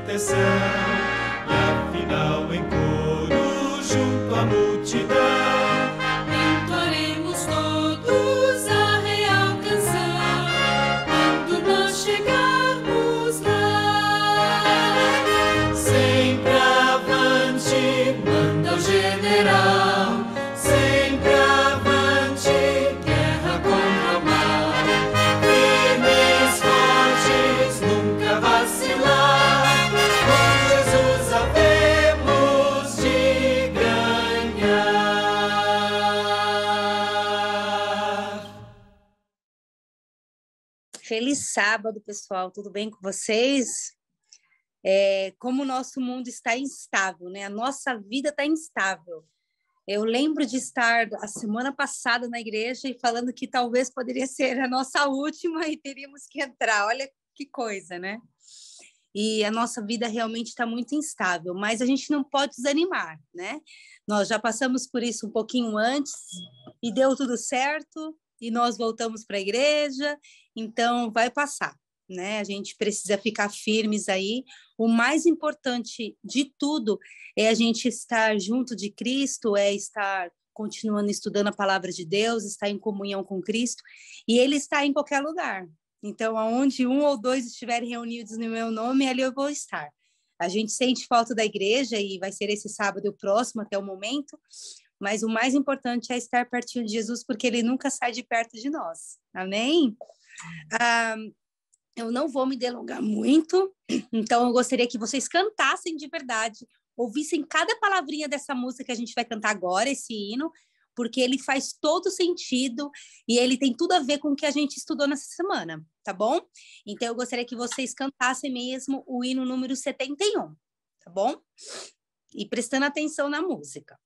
proteção, e afinal em coro junto à multidão Feliz sábado, pessoal. Tudo bem com vocês? Como o nosso mundo está instável, né? A nossa vida está instável. Eu lembro de estar a semana passada na igreja e falando que talvez poderia ser a nossa última e teríamos que entrar. Olha que coisa, né? E a nossa vida realmente está muito instável, mas a gente não pode desanimar, né? Nós já passamos por isso um pouquinho antes e deu tudo certo e nós voltamos para a igreja, então vai passar, né? A gente precisa ficar firmes aí. O mais importante de tudo é a gente estar junto de Cristo, é estar continuando estudando a palavra de Deus, estar em comunhão com Cristo, e Ele está em qualquer lugar. Então, aonde um ou dois estiverem reunidos no meu nome, ali eu vou estar. A gente sente falta da igreja e vai ser esse sábado o próximo até o momento, mas o mais importante é estar pertinho de Jesus, porque Ele nunca sai de perto de nós. Amém? Eu não vou me delongar muito, então eu gostaria que vocês cantassem de verdade, ouvissem cada palavrinha dessa música que a gente vai cantar agora, esse hino, porque ele faz todo sentido e ele tem tudo a ver com o que a gente estudou nessa semana, tá bom? Então eu gostaria que vocês cantassem mesmo o hino número 71, tá bom? E prestando atenção na música.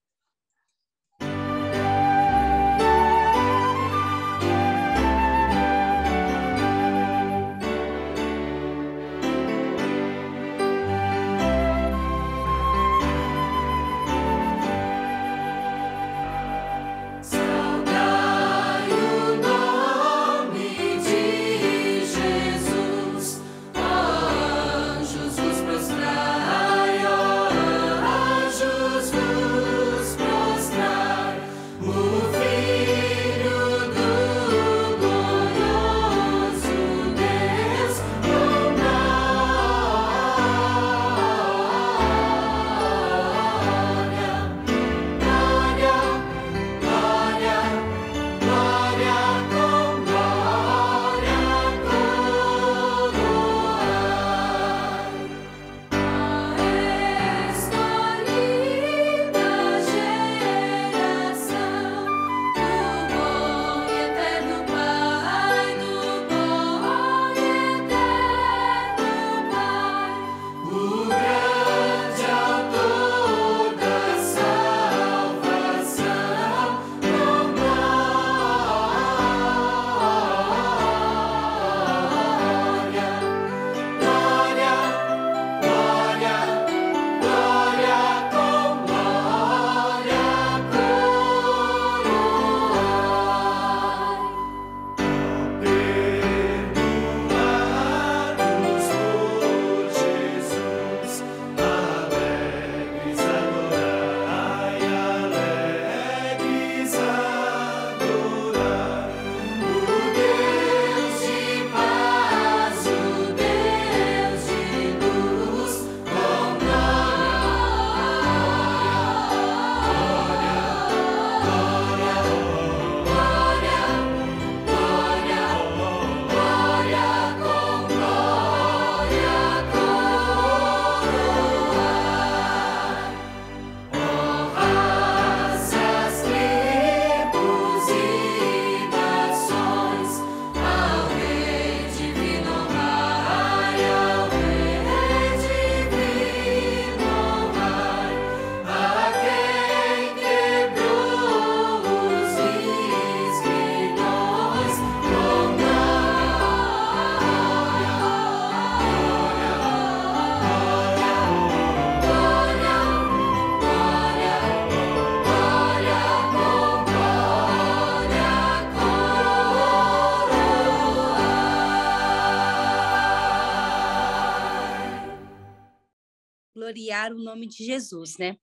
Gloriar o nome de Jesus, né?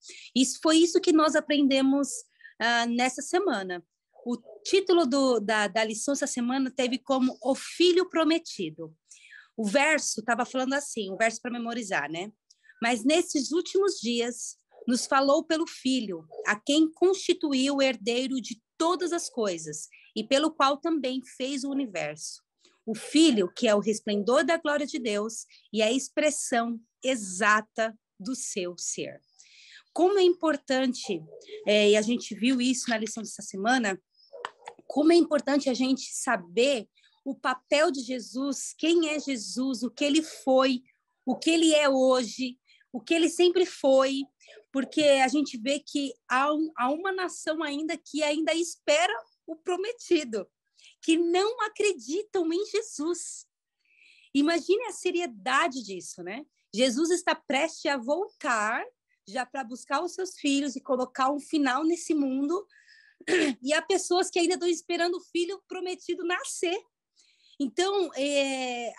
Foi isso que nós aprendemos nessa semana. O título da lição essa semana teve como O Filho Prometido. O verso estava falando assim, o verso para memorizar, né? Mas nesses últimos dias nos falou pelo Filho, a quem constituiu o herdeiro de todas as coisas e pelo qual também fez o universo. O Filho, que é o resplendor da glória de Deus e a expressão exata do seu ser. Como é importante, e a gente viu isso na lição dessa semana, como é importante a gente saber o papel de Jesus, quem é Jesus, o que ele foi, o que ele é hoje, o que ele sempre foi, porque a gente vê que há uma nação ainda que ainda espera o prometido, que não acreditam em Jesus. Imagine a seriedade disso, né? Jesus está prestes a voltar já para buscar os seus filhos e colocar um final nesse mundo, e há pessoas que ainda estão esperando o filho prometido nascer. Então,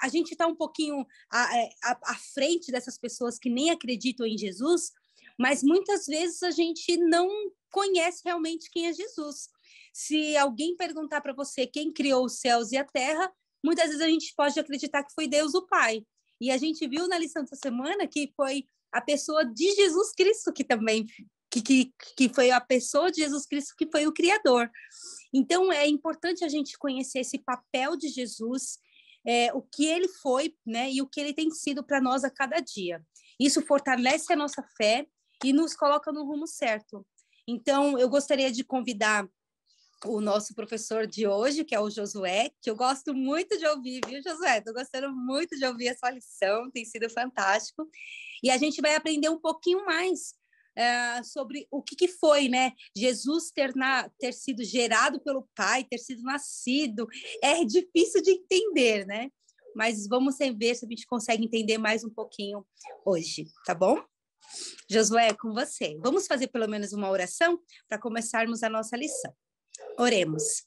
a gente está um pouquinho à frente dessas pessoas que nem acreditam em Jesus, mas muitas vezes a gente não conhece realmente quem é Jesus. Se alguém perguntar para você quem criou os céus e a terra, muitas vezes a gente pode acreditar que foi Deus o Pai. E a gente viu na lição dessa semana que foi a pessoa de Jesus Cristo que também que foi a pessoa de Jesus Cristo que foi o Criador. Então, é importante a gente conhecer esse papel de Jesus, o que ele foi, né, e o que ele tem sido para nós a cada dia. Isso fortalece a nossa fé e nos coloca no rumo certo. Então, eu gostaria de convidar o nosso professor de hoje, que é o Josué, que eu gosto muito de ouvir, viu, Josué? Estou gostando muito de ouvir a sua lição, tem sido fantástico. E a gente vai aprender um pouquinho mais sobre o que foi, né? Jesus ter sido gerado pelo Pai, ter sido nascido. É difícil de entender, né? Mas vamos ver se a gente consegue entender mais um pouquinho hoje, tá bom? Josué, com você. Vamos fazer pelo menos uma oração para começarmos a nossa lição. Oremos.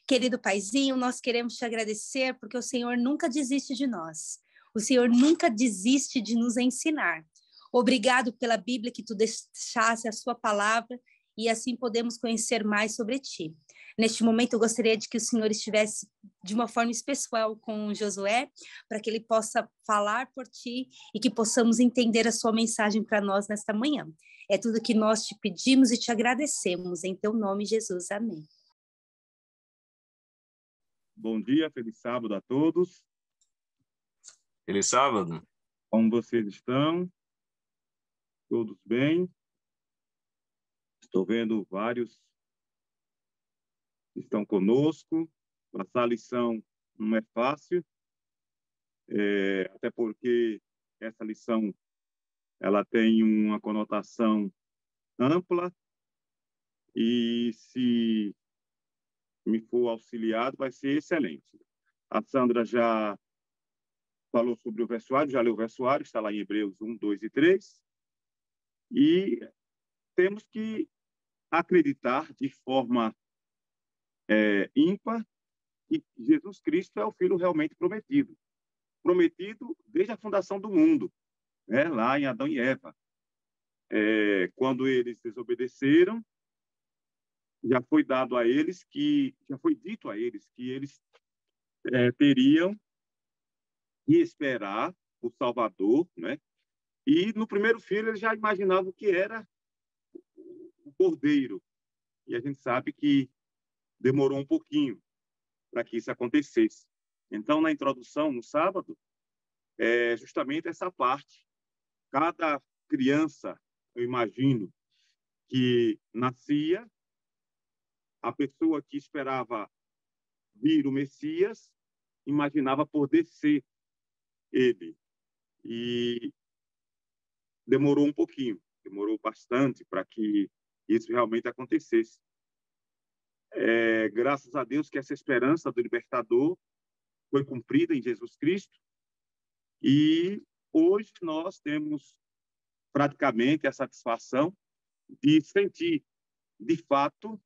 Querido Paizinho, nós queremos te agradecer porque o Senhor nunca desiste de nós. O Senhor nunca desiste de nos ensinar. Obrigado pela Bíblia que tu deixasse a sua palavra e assim podemos conhecer mais sobre ti. Neste momento, eu gostaria de que o Senhor estivesse de uma forma especial com Josué, para que ele possa falar por ti e que possamos entender a sua mensagem para nós nesta manhã. É tudo que nós te pedimos e te agradecemos. Em teu nome, Jesus. Amém. Bom dia, feliz sábado a todos. Feliz sábado. Como vocês estão? Todos bem? Estou vendo vários que estão conosco. Passar a lição não é fácil, até porque essa lição ela tem uma conotação ampla e se me for auxiliado vai ser excelente. A Sandra já falou sobre o versuário, já leu o versuário, está lá em Hebreus 1, 2 e 3. E temos que acreditar de forma ímpar que Jesus Cristo é o Filho realmente prometido. Prometido desde a fundação do mundo, né? Lá em Adão e Eva. Quando eles desobedeceram, já foi dito a eles que eles teriam que esperar o Salvador, né? E no primeiro filho eles já imaginavam que era o Cordeiro. E a gente sabe que demorou um pouquinho para que isso acontecesse. Então, na introdução, no sábado, é justamente essa parte. Cada criança, eu imagino, que nascia, a pessoa que esperava vir o Messias, imaginava poder ser ele. E demorou um pouquinho, demorou bastante para que isso realmente acontecesse. Graças a Deus que essa esperança do libertador foi cumprida em Jesus Cristo. E hoje nós temos praticamente a satisfação de sentir, de fato,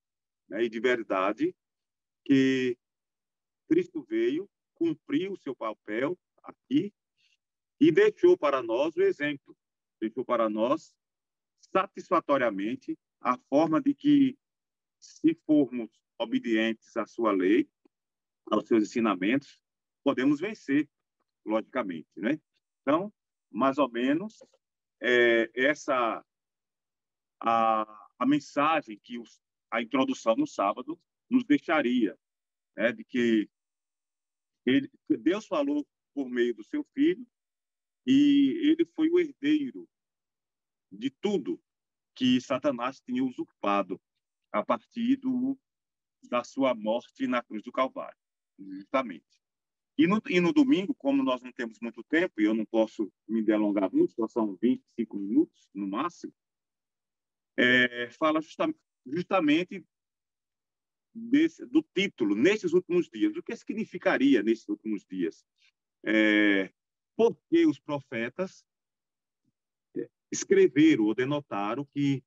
né, e de verdade, que Cristo veio, cumpriu o seu papel aqui e deixou para nós o exemplo, deixou para nós satisfatoriamente a forma de que, se formos obedientes à sua lei, aos seus ensinamentos, podemos vencer, logicamente, né? Então, mais ou menos, essa a mensagem que a introdução no sábado nos deixaria, né? De que Deus falou por meio do seu Filho e ele foi o herdeiro de tudo que Satanás tinha usurpado a partir da sua morte na cruz do Calvário, justamente. E no domingo, como nós não temos muito tempo, e eu não posso me delongar muito, só são 25 minutos no máximo, fala justamente do título, nesses últimos dias. O que significaria nesses últimos dias? Porque os profetas escreveram ou denotaram que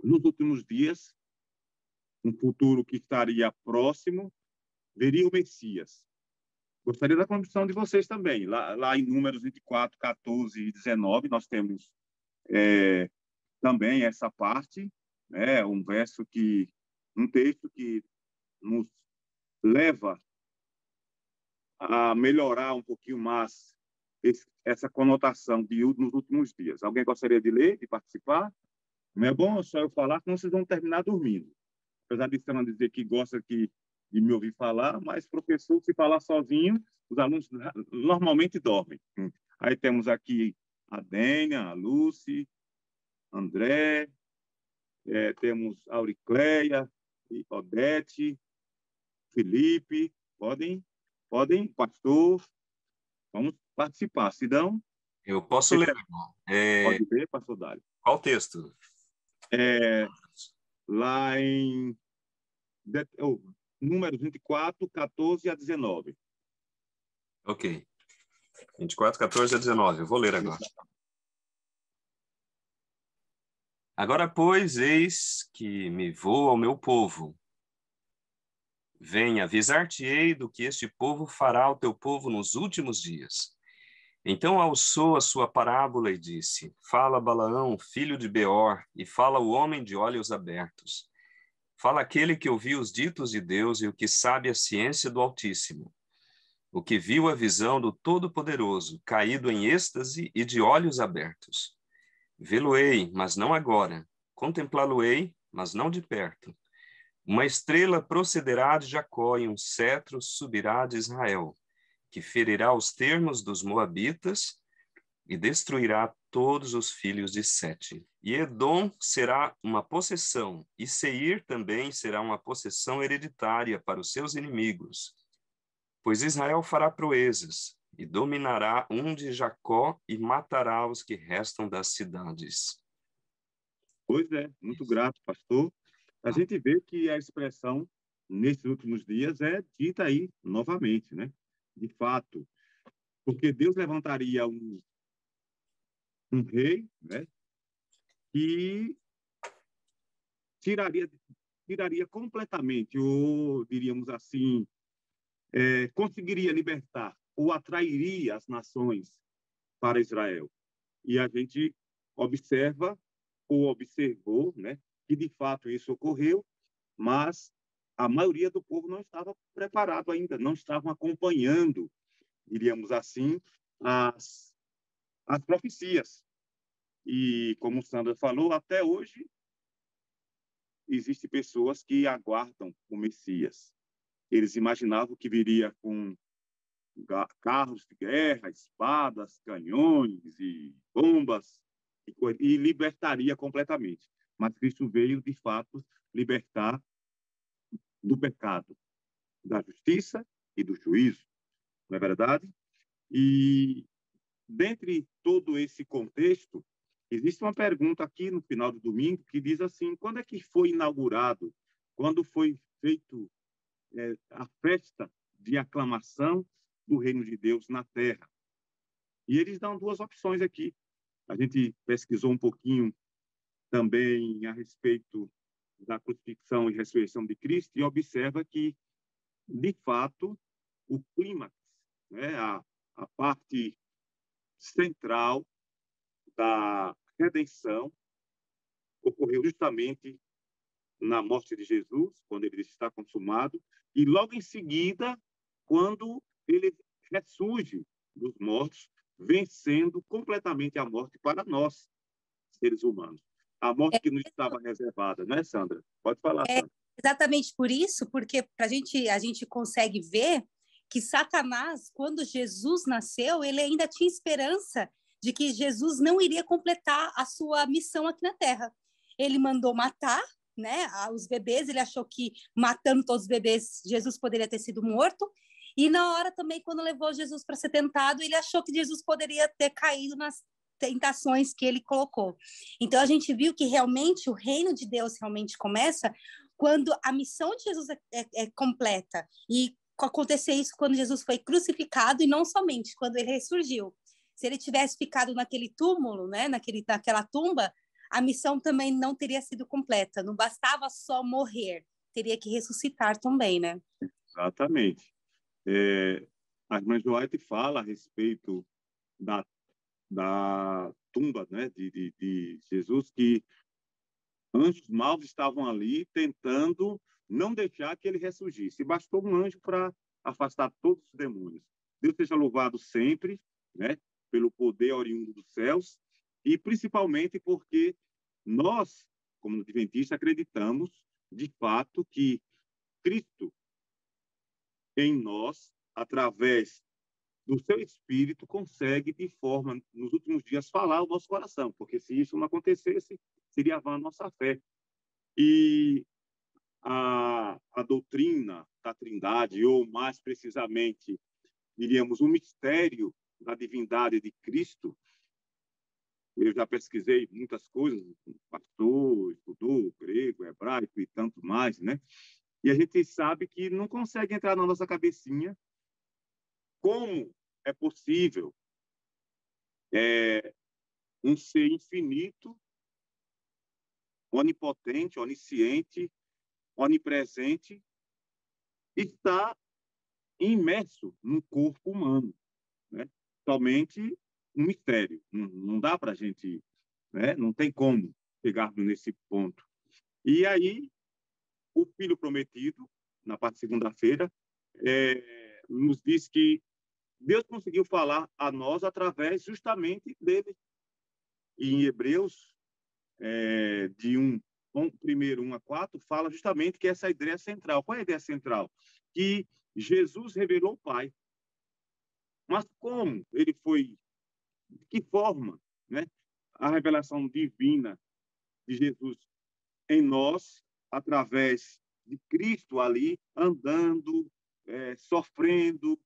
nos últimos dias, um futuro que estaria próximo, veria o Messias. Gostaria da contribuição de vocês também. Lá em Números 24, 14 e 19, nós temos também essa parte, né, um texto que nos leva a melhorar um pouquinho mais essa conotação de nos últimos dias. Alguém gostaria de ler, de participar? Não é bom só eu falar, senão vocês vão terminar dormindo. Apesar de Sandra dizer que gosta de me ouvir falar, mas professor, se falar sozinho, os alunos normalmente dormem. Aí temos aqui a Dênia, a Lúcia, André, temos a Auricleia, Odete, Felipe. Podem, pastor, vamos participar. Sidão? Eu posso ler, irmão. Pode ler, pastor Dário. Qual texto? Lá em Números 24, 14 a 19. Ok. 24, 14 a 19. Eu vou ler agora. Agora, pois, eis que me vou ao meu povo. Venha, avisar-te-ei do que este povo fará ao teu povo nos últimos dias. Então alçou a sua parábola e disse: Fala Balaão, filho de Beor, e fala o homem de olhos abertos. Fala aquele que ouviu os ditos de Deus e o que sabe a ciência do Altíssimo. O que viu a visão do Todo-Poderoso, caído em êxtase e de olhos abertos. Vê-lo-ei, mas não agora. Contemplá-lo-ei, mas não de perto. Uma estrela procederá de Jacó e um cetro subirá de Israel, que ferirá os termos dos moabitas e destruirá todos os filhos de Sete. E Edom será uma possessão, e Seir também será uma possessão hereditária para os seus inimigos. Pois Israel fará proezas, e dominará um de Jacó, e matará os que restam das cidades. Pois é, muito grato, pastor. A gente vê que a expressão, nesses últimos dias, é dita aí novamente, né? De fato, porque Deus levantaria um rei, né? Que tiraria completamente, ou diríamos assim, conseguiria libertar ou atrairia as nações para Israel. E a gente observa ou observou, né, que de fato isso ocorreu, mas a maioria do povo não estava preparado ainda, não estavam acompanhando, diríamos assim, as profecias. E, como Sandra falou, até hoje existem pessoas que aguardam o Messias. Eles imaginavam que viria com carros de guerra, espadas, canhões e bombas, e libertaria completamente. Mas Cristo veio, de fato, libertar do pecado, da justiça e do juízo, não é verdade? E, dentre todo esse contexto, existe uma pergunta aqui no final do domingo que diz assim: quando é que foi inaugurado, quando foi feito a festa de aclamação do reino de Deus na terra? E eles dão duas opções aqui. A gente pesquisou um pouquinho também a respeito da crucifixão e ressurreição de Cristo e observa que, de fato, o clímax, né, a parte central da redenção ocorreu justamente na morte de Jesus, quando ele está consumado, e logo em seguida, quando ele ressurge dos mortos, vencendo completamente a morte para nós, seres humanos. A morte que nos estava reservada, não é, Sandra? Pode falar, Sandra. Exatamente por isso, porque a gente consegue ver que Satanás, quando Jesus nasceu, ele ainda tinha esperança de que Jesus não iria completar a sua missão aqui na Terra. Ele mandou matar, né, os bebês, ele achou que matando todos os bebês, Jesus poderia ter sido morto, E na hora também, quando levou Jesus para ser tentado, ele achou que Jesus poderia ter caído nas tentações que ele colocou. Então, a gente viu que realmente o reino de Deus realmente começa quando a missão de Jesus é completa. E aconteceu isso quando Jesus foi crucificado e não somente quando ele ressurgiu. Se ele tivesse ficado naquele túmulo, né, naquela tumba, a missão também não teria sido completa. Não bastava só morrer, teria que ressuscitar também, né? Exatamente. A irmã Joaite fala a respeito da tumba, né, de Jesus, que anjos maus estavam ali tentando não deixar que ele ressurgisse. E bastou um anjo para afastar todos os demônios. Deus seja louvado sempre, né, pelo poder oriundo dos céus, e principalmente porque nós, como adventistas, acreditamos, de fato, que Cristo em nós, através do seu Espírito, consegue, de forma, nos últimos dias, falar o nosso coração, porque se isso não acontecesse, seria vã a nossa fé. E a doutrina da Trindade, ou mais precisamente, diríamos, o mistério da divindade de Cristo, eu já pesquisei muitas coisas, pastor, estudou grego, hebraico e tanto mais, né? E a gente sabe que não consegue entrar na nossa cabecinha como é possível um ser infinito, onipotente, onisciente, onipresente, estar imerso no corpo humano, né? Somente um mistério. Não dá para a gente, né? Não tem como chegarmos nesse ponto. E aí, o Filho Prometido, na parte de segunda-feira, nos diz que Deus conseguiu falar a nós através justamente dele. E em Hebreus, primeiro 1 a 4, fala justamente que essa é a ideia central. Qual é a ideia central? Que Jesus revelou o Pai. Mas como ele foi, de que forma, né? A revelação divina de Jesus em nós, através de Cristo ali, andando, sofrendo,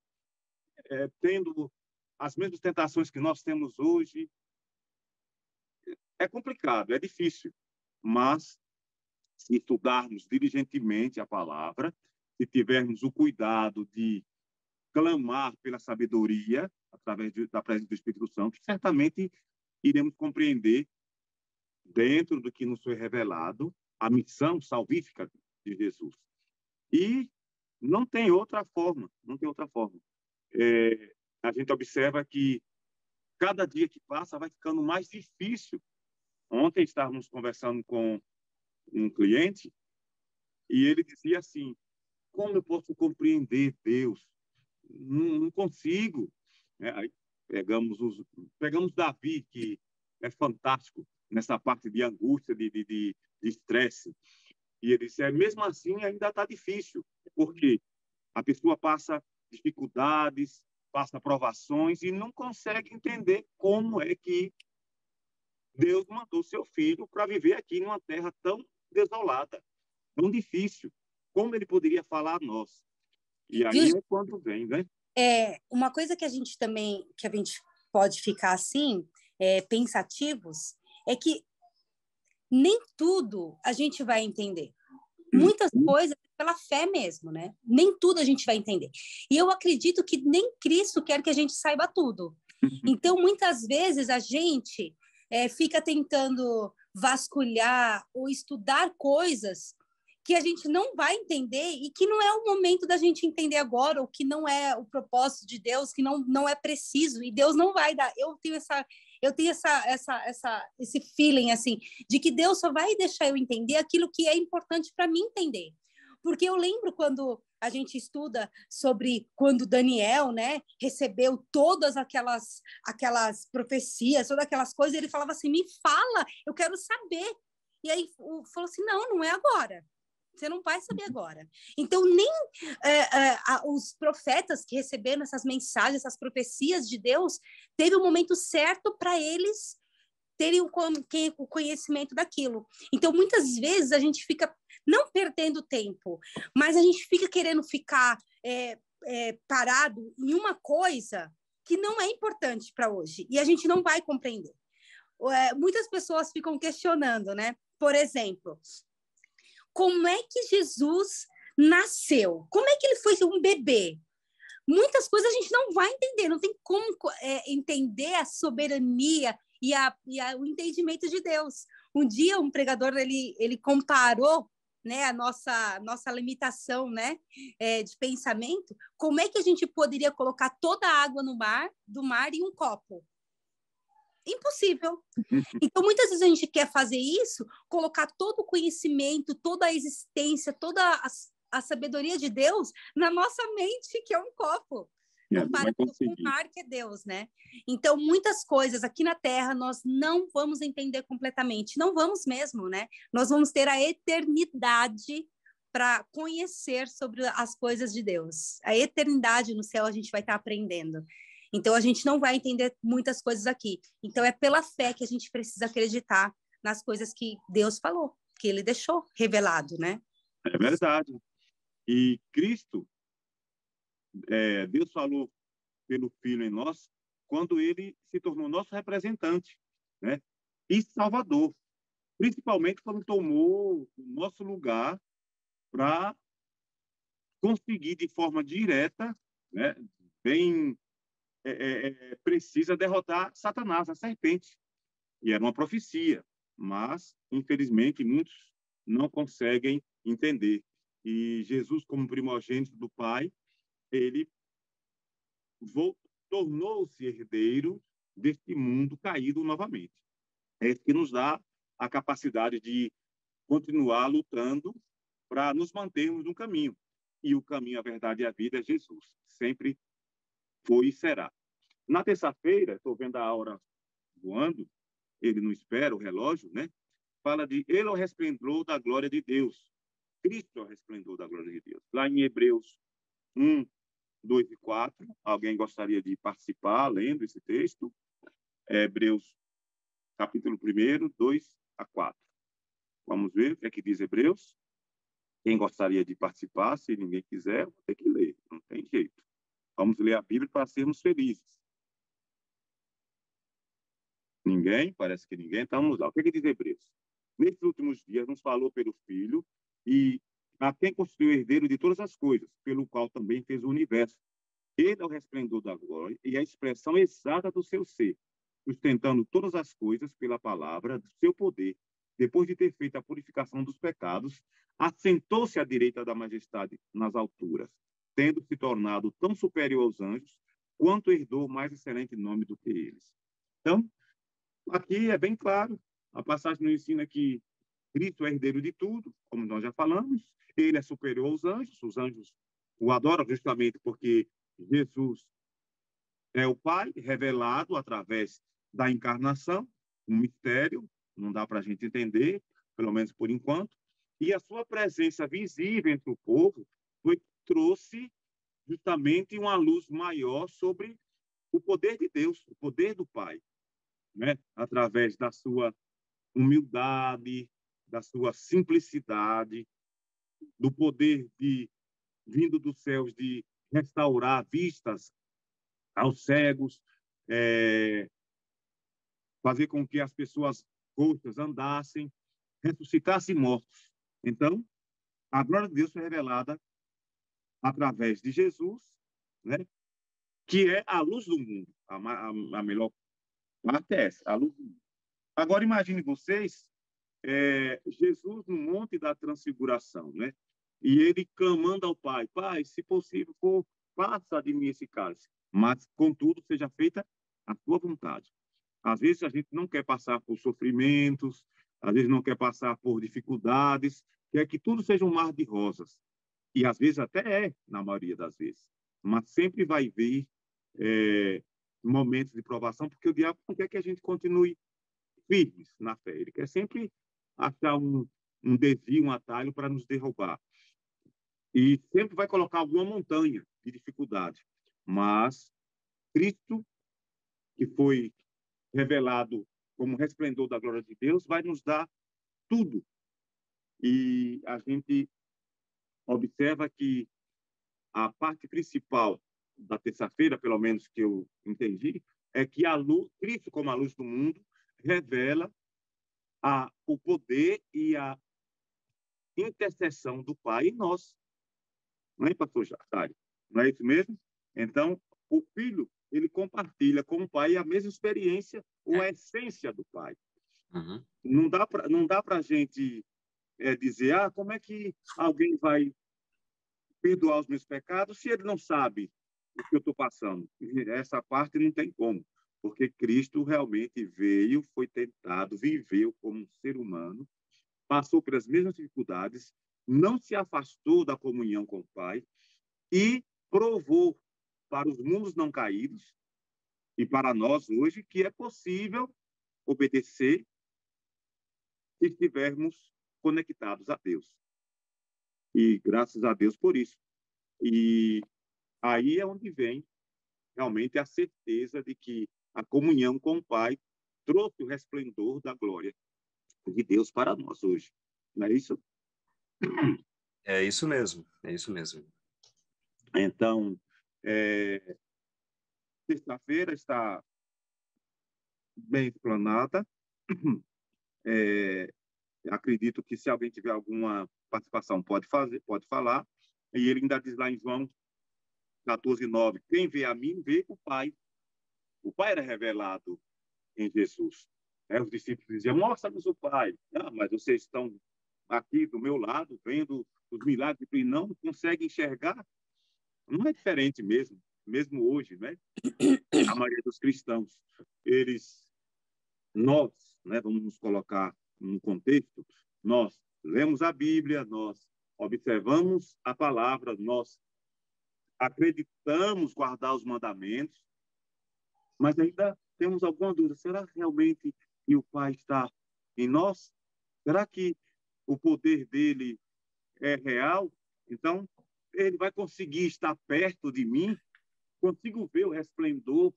tendo as mesmas tentações que nós temos hoje. É complicado, é difícil, mas se estudarmos diligentemente a palavra, se tivermos o cuidado de clamar pela sabedoria, através da presença do Espírito Santo, certamente iremos compreender, dentro do que nos foi revelado, a missão salvífica de Jesus. E não tem outra forma, não tem outra forma. A gente observa que cada dia que passa vai ficando mais difícil. Ontem estávamos conversando com um cliente e ele dizia assim: como eu posso compreender Deus? Não consigo. Aí pegamos Davi, que é fantástico nessa parte de angústia, de estresse. E ele disse: mesmo assim ainda está difícil, porque a pessoa passa dificuldades, passa provações e não consegue entender como é que Deus mandou seu filho para viver aqui numa terra tão desolada, tão difícil. Como ele poderia falar a nós? E aí é quando vem, né? Uma coisa que a gente pode ficar assim, pensativos, é que nem tudo a gente vai entender. Muitas coisas pela fé mesmo, né? Nem tudo a gente vai entender. E eu acredito que nem Cristo quer que a gente saiba tudo. Então, muitas vezes, a gente fica tentando vasculhar ou estudar coisas que a gente não vai entender e que não é o momento da gente entender agora, ou que não é o propósito de Deus, que não é preciso, e Deus não vai dar. Eu tenho esse feeling, assim, de que Deus só vai deixar eu entender aquilo que é importante para mim entender. Porque eu lembro quando a gente estuda sobre quando Daniel, né, recebeu todas aquelas profecias, todas aquelas coisas, ele falava assim: me fala, eu quero saber. E aí falou assim: não é agora. Você não vai saber agora. Então, nem os profetas que receberam essas mensagens, essas profecias de Deus, teve o momento certo para eles terem o conhecimento daquilo. Então, muitas vezes, a gente fica não perdendo tempo, mas a gente fica querendo ficar parado em uma coisa que não é importante para hoje e a gente não vai compreender. Muitas pessoas ficam questionando, né? Por exemplo, como é que Jesus nasceu? Como é que ele foi um bebê? Muitas coisas a gente não vai entender, não tem como entender a soberania e o entendimento de Deus. Um dia um pregador ele comparou, né, a nossa limitação, né, de pensamento. Como é que a gente poderia colocar toda a água do mar em um copo? Impossível. Então, muitas vezes a gente quer fazer isso, colocar todo o conhecimento, toda a existência, toda a sabedoria de Deus na nossa mente, que é um copo, comparado com o mar, que é Deus, né? Então, muitas coisas aqui na Terra nós não vamos entender completamente, não vamos mesmo, né? Nós vamos ter a eternidade para conhecer sobre as coisas de Deus. A eternidade no céu a gente vai estar aprendendo. Então, a gente não vai entender muitas coisas aqui. Então, é pela fé que a gente precisa acreditar nas coisas que Deus falou, que ele deixou revelado, né? É verdade. E Cristo, Deus falou pelo Filho em nós, quando ele se tornou nosso representante, né? E Salvador. Principalmente quando tomou o nosso lugar para conseguir de forma direta, né, bem precisa, derrotar Satanás, a serpente. E era uma profecia, mas, infelizmente, muitos não conseguem entender. E Jesus, como primogênito do Pai, ele tornou-se herdeiro deste mundo caído novamente. É isso que nos dá a capacidade de continuar lutando para nos mantermos no caminho. E o caminho, a verdade e a vida é Jesus. Sempre foi e será. Na terça-feira, estou vendo a hora voando, ele não espera o relógio, né? Fala de ele é o resplendor da glória de Deus. Cristo é o resplendor da glória de Deus. Lá em Hebreus 1, 2 e 4, alguém gostaria de participar lendo esse texto? Hebreus, capítulo 1, 2 a 4. Vamos ver o que é que diz Hebreus. Quem gostaria de participar, se ninguém quiser, vou ter que ler, não tem jeito. Vamos ler a Bíblia para sermos felizes. Ninguém? Parece que ninguém. Então, vamos lá. O que é que diz Hebreus? Nesses últimos dias, nos falou pelo Filho, e a quem constituiu herdeiro de todas as coisas, pelo qual também fez o universo. Ele é o resplendor da glória e a expressão exata do seu ser, sustentando todas as coisas pela palavra do seu poder. Depois de ter feito a purificação dos pecados, assentou-se à direita da majestade nas alturas, tendo se tornado tão superior aos anjos, quanto herdou mais excelente nome do que eles. Então, aqui é bem claro, a passagem nos ensina que Cristo é herdeiro de tudo, como nós já falamos, ele é superior aos anjos, os anjos o adoram justamente porque Jesus é o Pai, revelado através da encarnação, um mistério, não dá para a gente entender, pelo menos por enquanto, e a sua presença visível entre o povo trouxe justamente uma luz maior sobre o poder de Deus, o poder do Pai, né? Através da sua humildade, da sua simplicidade, do poder vindo dos céus de restaurar vistas aos cegos, fazer com que as pessoas coxas andassem, ressuscitassem mortos. Então, a glória de Deus foi revelada através de Jesus, né? Que é a luz do mundo. A melhor parte é essa, a luz do mundo. Agora, imagine vocês, Jesus no Monte da Transfiguração, né? E ele clamando ao Pai, Pai, se possível, passa de mim esse cálice, mas, contudo, seja feita a tua vontade. Às vezes a gente não quer passar por sofrimentos, às vezes não quer passar por dificuldades, quer que tudo seja um mar de rosas. E às vezes até na maioria das vezes. Mas sempre vai vir momentos de provação, porque o diabo não quer que a gente continue firmes na fé. Ele quer sempre achar um desvio, um atalho para nos derrubar. E sempre vai colocar alguma montanha de dificuldade. Mas Cristo, que foi revelado como resplendor da glória de Deus, vai nos dar tudo. E a gente observa que a parte principal da terça-feira, pelo menos que eu entendi, é que a luz, Cristo, como a luz do mundo, revela o poder e a intercessão do Pai em nós. Não é, pastor Jário? Não é isso mesmo? Então, o Filho, ele compartilha com o Pai a mesma experiência ou a essência do Pai. Uhum. Não dá para a gente dizer, como é que alguém vai perdoar os meus pecados se ele não sabe o que eu estou passando. Essa parte não tem como, porque Cristo realmente veio, foi tentado, viveu como um ser humano, passou pelas mesmas dificuldades, não se afastou da comunhão com o Pai e provou para os mundos não caídos e para nós hoje que é possível obedecer se estivermos conectados a Deus. E graças a Deus por isso. E aí é onde vem realmente a certeza de que a comunhão com o Pai trouxe o resplendor da glória de Deus para nós hoje. Não é isso? É isso mesmo, é isso mesmo. Então, sexta-feira está bem explanada. Acredito que se alguém tiver alguma participação pode falar. E ele ainda diz lá em João 14:9, quem vê a mim, vê o Pai. O Pai era revelado em Jesus. Os discípulos diziam, mostra-nos o Pai. Mas vocês estão aqui do meu lado, vendo os milagres e não conseguem enxergar. Não é diferente mesmo hoje, né? A maioria dos cristãos, nós, né, vamos nos colocar num contexto, nós lemos a Bíblia, nós observamos a palavra, nós acreditamos guardar os mandamentos, mas ainda temos alguma dúvida. Será realmente que o Pai está em nós? Será que o poder dele é real? Então, ele vai conseguir estar perto de mim? Consigo ver o resplendor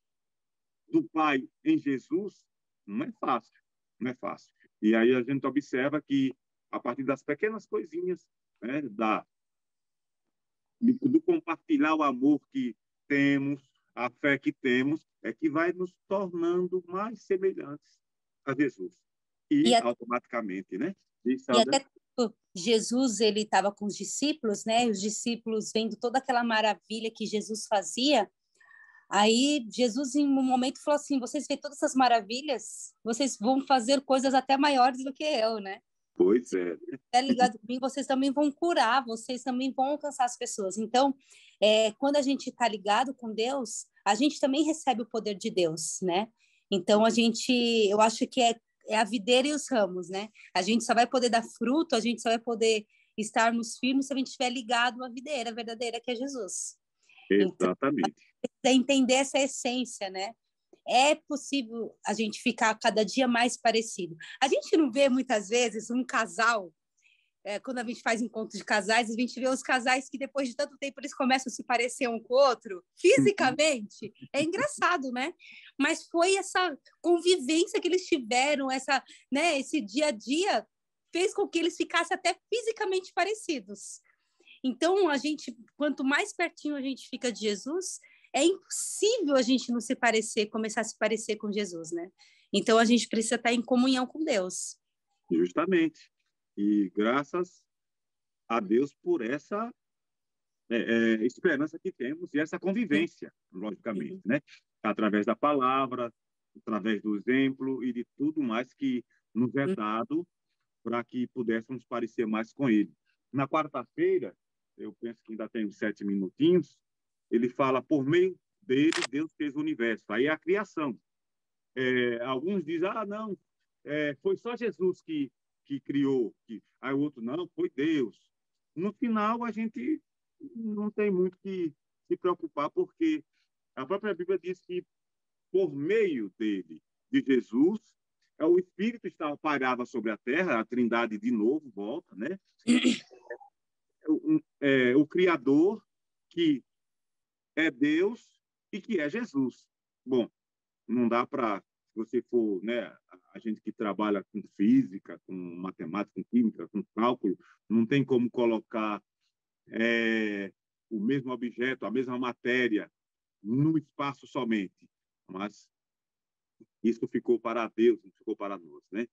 do Pai em Jesus? Não é fácil, não é fácil. E aí a gente observa que, a partir das pequenas coisinhas, né, do compartilhar o amor que temos, a fé que temos, é que vai nos tornando mais semelhantes a Jesus. E automaticamente, né? E até Jesus, ele estava com os discípulos, né? Os discípulos vendo toda aquela maravilha que Jesus fazia. Aí Jesus, em um momento, falou assim: vocês veem todas essas maravilhas, vocês vão fazer coisas até maiores do que eu, né? Pois é. Se estiver ligado comigo, vocês também vão curar, vocês também vão alcançar as pessoas. Então, quando a gente está ligado com Deus, a gente também recebe o poder de Deus, né? Então, eu acho que é a videira e os ramos, né? A gente só vai poder dar fruto, a gente só vai poder estarmos firmes se a gente estiver ligado à videira verdadeira, que é Jesus. Exatamente. Então, entender essa essência, né? É possível a gente ficar cada dia mais parecido. A gente não vê muitas vezes um casal, quando a gente faz encontros de casais, a gente vê os casais que depois de tanto tempo eles começam a se parecer um com o outro, fisicamente. É engraçado, né? Mas foi essa convivência que eles tiveram, né, esse dia a dia, fez com que eles ficassem até fisicamente parecidos. Então, quanto mais pertinho a gente fica de Jesus, é impossível a gente não começar a se parecer com Jesus, né? Então, a gente precisa estar em comunhão com Deus. Justamente. E graças a Deus por essa esperança que temos e essa convivência, logicamente, né? Através da palavra, através do exemplo e de tudo mais que nos é dado para que pudéssemos parecer mais com ele. Na quarta-feira, eu penso que ainda tem uns 7 minutinhos, ele fala, por meio dele, Deus fez o universo. Aí é a criação. Alguns dizem, não, foi só Jesus que criou. Aí o outro, não, foi Deus. No final, a gente não tem muito que se preocupar, porque a própria Bíblia diz que, por meio dele, de Jesus, o Espírito pairava sobre a terra, a Trindade de novo volta, né? O Criador, que é Deus e que é Jesus. Bom, não dá para, se você for, né, a gente que trabalha com física, com matemática, com química, com cálculo, não tem como colocar o mesmo objeto, a mesma matéria, no espaço somente. Mas isso ficou para Deus, não ficou para nós, né?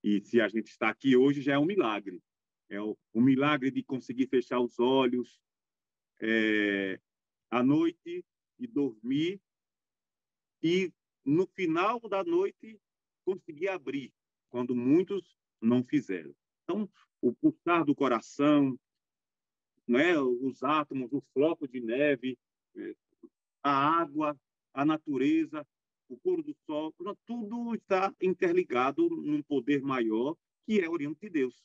E se a gente está aqui hoje, já é um milagre. É o milagre de conseguir fechar os olhos à noite e dormir, e no final da noite conseguir abrir, quando muitos não fizeram. Então, o pulsar do coração, né, os átomos, o floco de neve, a água, a natureza, o pôr do sol, tudo está interligado num poder maior que é oriundo de Deus.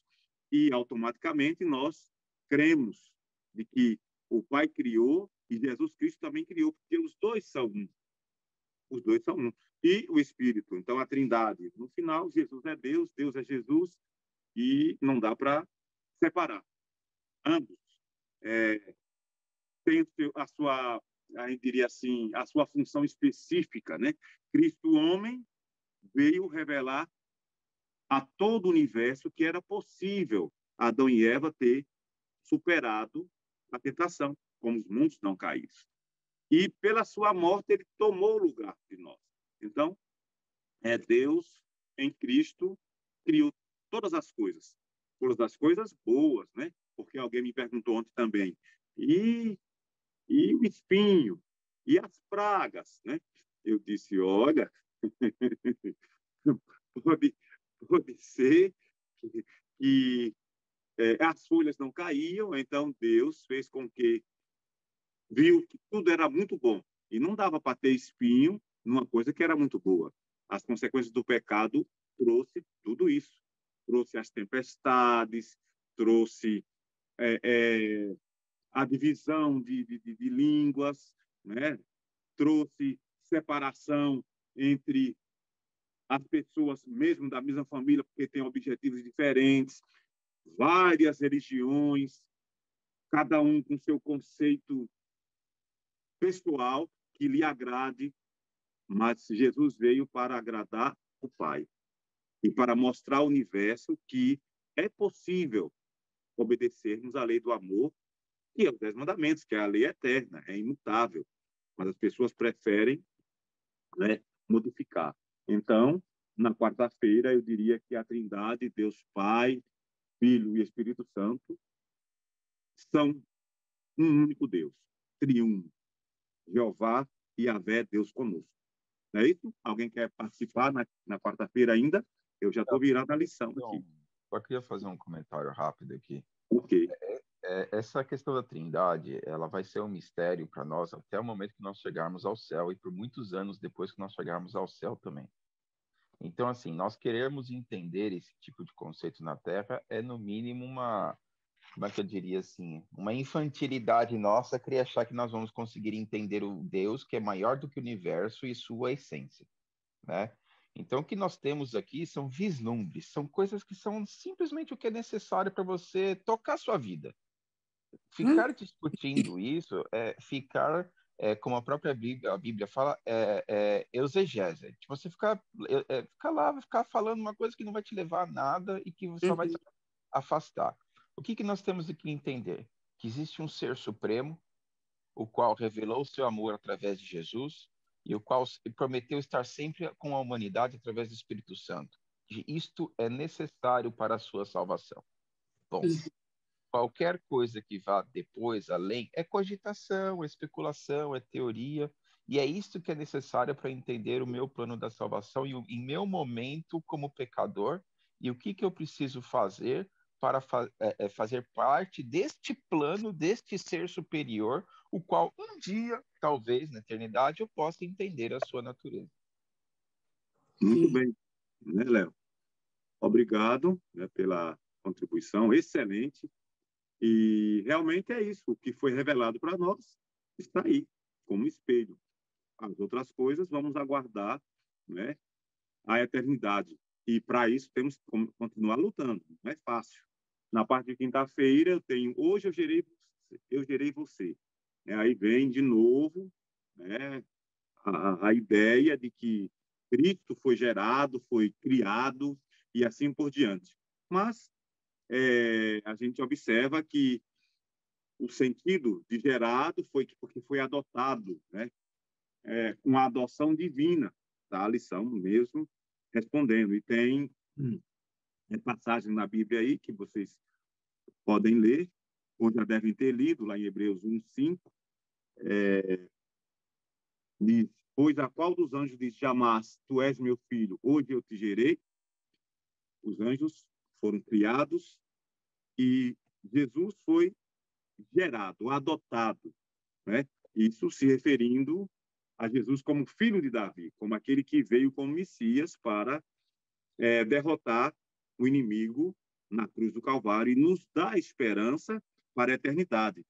E automaticamente nós cremos de que o Pai criou e Jesus Cristo também criou, porque os dois são um. Os dois são um. E o Espírito, então a Trindade. No final, Jesus é Deus, Deus é Jesus, e não dá para separar. Ambos têm a sua, eu diria assim, a sua função específica, né? Cristo, homem, veio revelar a todo o universo que era possível Adão e Eva ter superado a tentação, como os mundos não caíram. E pela sua morte ele tomou o lugar de nós. Então, Deus em Cristo criou todas as coisas boas, né? Porque alguém me perguntou ontem também, e o espinho, e as pragas, né? Eu disse, olha, pode ser que as folhas não caíam, então Deus fez com que viu que tudo era muito bom e não dava para ter espinho numa coisa que era muito boa. As consequências do pecado trouxe tudo isso, trouxe as tempestades, trouxe a divisão de línguas, né? Trouxe separação entre as pessoas, mesmo da mesma família, porque têm objetivos diferentes, várias religiões, cada um com seu conceito pessoal que lhe agrade, mas Jesus veio para agradar o Pai e para mostrar ao universo que é possível obedecermos à lei do amor, que é os 10 mandamentos, que é a lei eterna, é imutável, mas as pessoas preferem, né, modificar. Então, na quarta-feira, eu diria que a Trindade, Deus Pai, Filho e Espírito Santo, são um único Deus, triuno, Jeová e Yahvé, Deus conosco. Não é isso? Alguém quer participar na quarta-feira ainda? Eu já estou virando a lição aqui. Só queria fazer um comentário rápido aqui. Ok. Essa questão da Trindade, ela vai ser um mistério para nós até o momento que nós chegarmos ao céu e por muitos anos depois que nós chegarmos ao céu também. Então, assim, nós queremos entender esse tipo de conceito na Terra é, no mínimo, como é que eu diria assim, uma infantilidade nossa querer achar que nós vamos conseguir entender o Deus que é maior do que o universo e sua essência, né? Então, o que nós temos aqui são vislumbres, são coisas que são simplesmente o que é necessário para você tocar a sua vida. Ficar discutindo isso é ficar, como a própria Bíblia fala, exegese. Tipo, você ficar lá, vai ficar falando uma coisa que não vai te levar a nada e que só vai te afastar. O que nós temos que entender? Que existe um ser supremo, o qual revelou o seu amor através de Jesus e o qual prometeu estar sempre com a humanidade através do Espírito Santo. E isto é necessário para a sua salvação. Bom, qualquer coisa que vá depois, além, é cogitação, é especulação, é teoria, e é isso que é necessário para entender o meu plano da salvação e em meu momento como pecador, e o que eu preciso fazer para fazer parte deste plano, deste ser superior, o qual um dia, talvez na eternidade, eu possa entender a sua natureza. Muito bem, né, Léo? Obrigado, né, pela contribuição excelente. E realmente é isso. O que foi revelado para nós está aí, como espelho. As outras coisas vamos aguardar, né, a eternidade. E para isso temos que continuar lutando. Não é fácil. Na parte de quinta-feira eu tenho hoje eu gerei você. Aí vem de novo, né, a ideia de que Cristo foi gerado, foi criado e assim por diante. Mas a gente observa que o sentido de gerado foi porque foi adotado, né? Com a adoção divina, tá? A lição mesmo respondendo. E tem passagem na Bíblia aí que vocês podem ler, ou já devem ter lido, lá em Hebreus 1:5, diz: pois a qual dos anjos disse jamais, tu és meu filho, hoje eu te gerei? Os anjos foram criados e Jesus foi gerado, adotado, né? Isso se referindo a Jesus como filho de Davi, como aquele que veio como Messias para derrotar o inimigo na cruz do Calvário e nos dá esperança para a eternidade.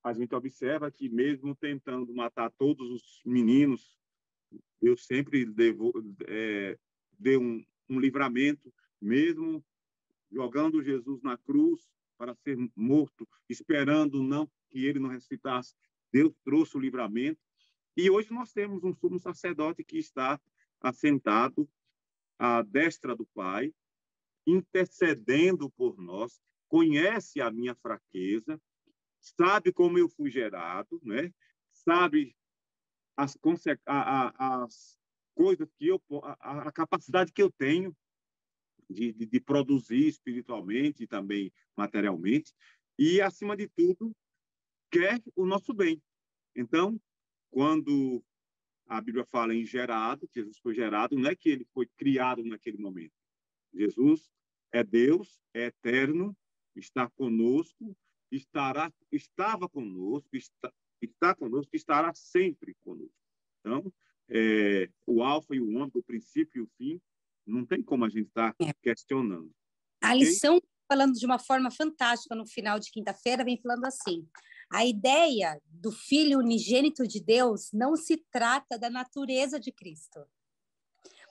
A gente observa que mesmo tentando matar todos os meninos, Deus sempre deu um livramento, mesmo jogando Jesus na cruz para ser morto, esperando não que ele não ressuscitasse. Deus trouxe o livramento. E hoje nós temos um sumo sacerdote que está assentado à destra do Pai, intercedendo por nós, conhece a minha fraqueza, sabe como eu fui gerado, né? Sabe as coisas que a capacidade que eu tenho de produzir espiritualmente e também materialmente, e, acima de tudo, quer o nosso bem. Então, quando a Bíblia fala em gerado, que Jesus foi gerado, não é que ele foi criado naquele momento. Jesus é Deus, é eterno, está conosco, estava conosco, está conosco, estará sempre conosco. Então, o alfa e o ômega, o princípio e o fim, não tem como a gente estar questionando. A lição, falando de uma forma fantástica no final de quinta-feira, vem falando assim: a ideia do Filho unigênito de Deus não se trata da natureza de Cristo,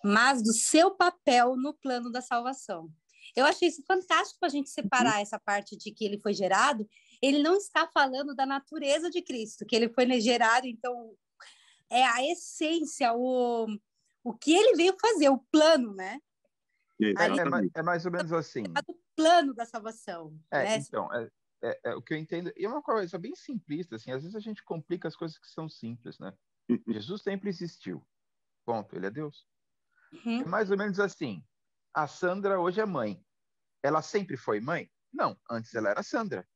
mas do seu papel no plano da salvação. Eu achei isso fantástico para a gente separar essa parte de que ele foi gerado. Ele não está falando da natureza de Cristo, que ele foi gerado, então é a essência, o que ele veio fazer, o plano, né? É mais ou menos assim. O plano da salvação. Né? Então, o que eu entendo, e é uma coisa bem simplista, assim, às vezes a gente complica as coisas que são simples, né? Jesus sempre existiu, ponto, ele é Deus. É mais ou menos assim, a Sandra hoje é mãe, ela sempre foi mãe? Não, antes ela era Sandra.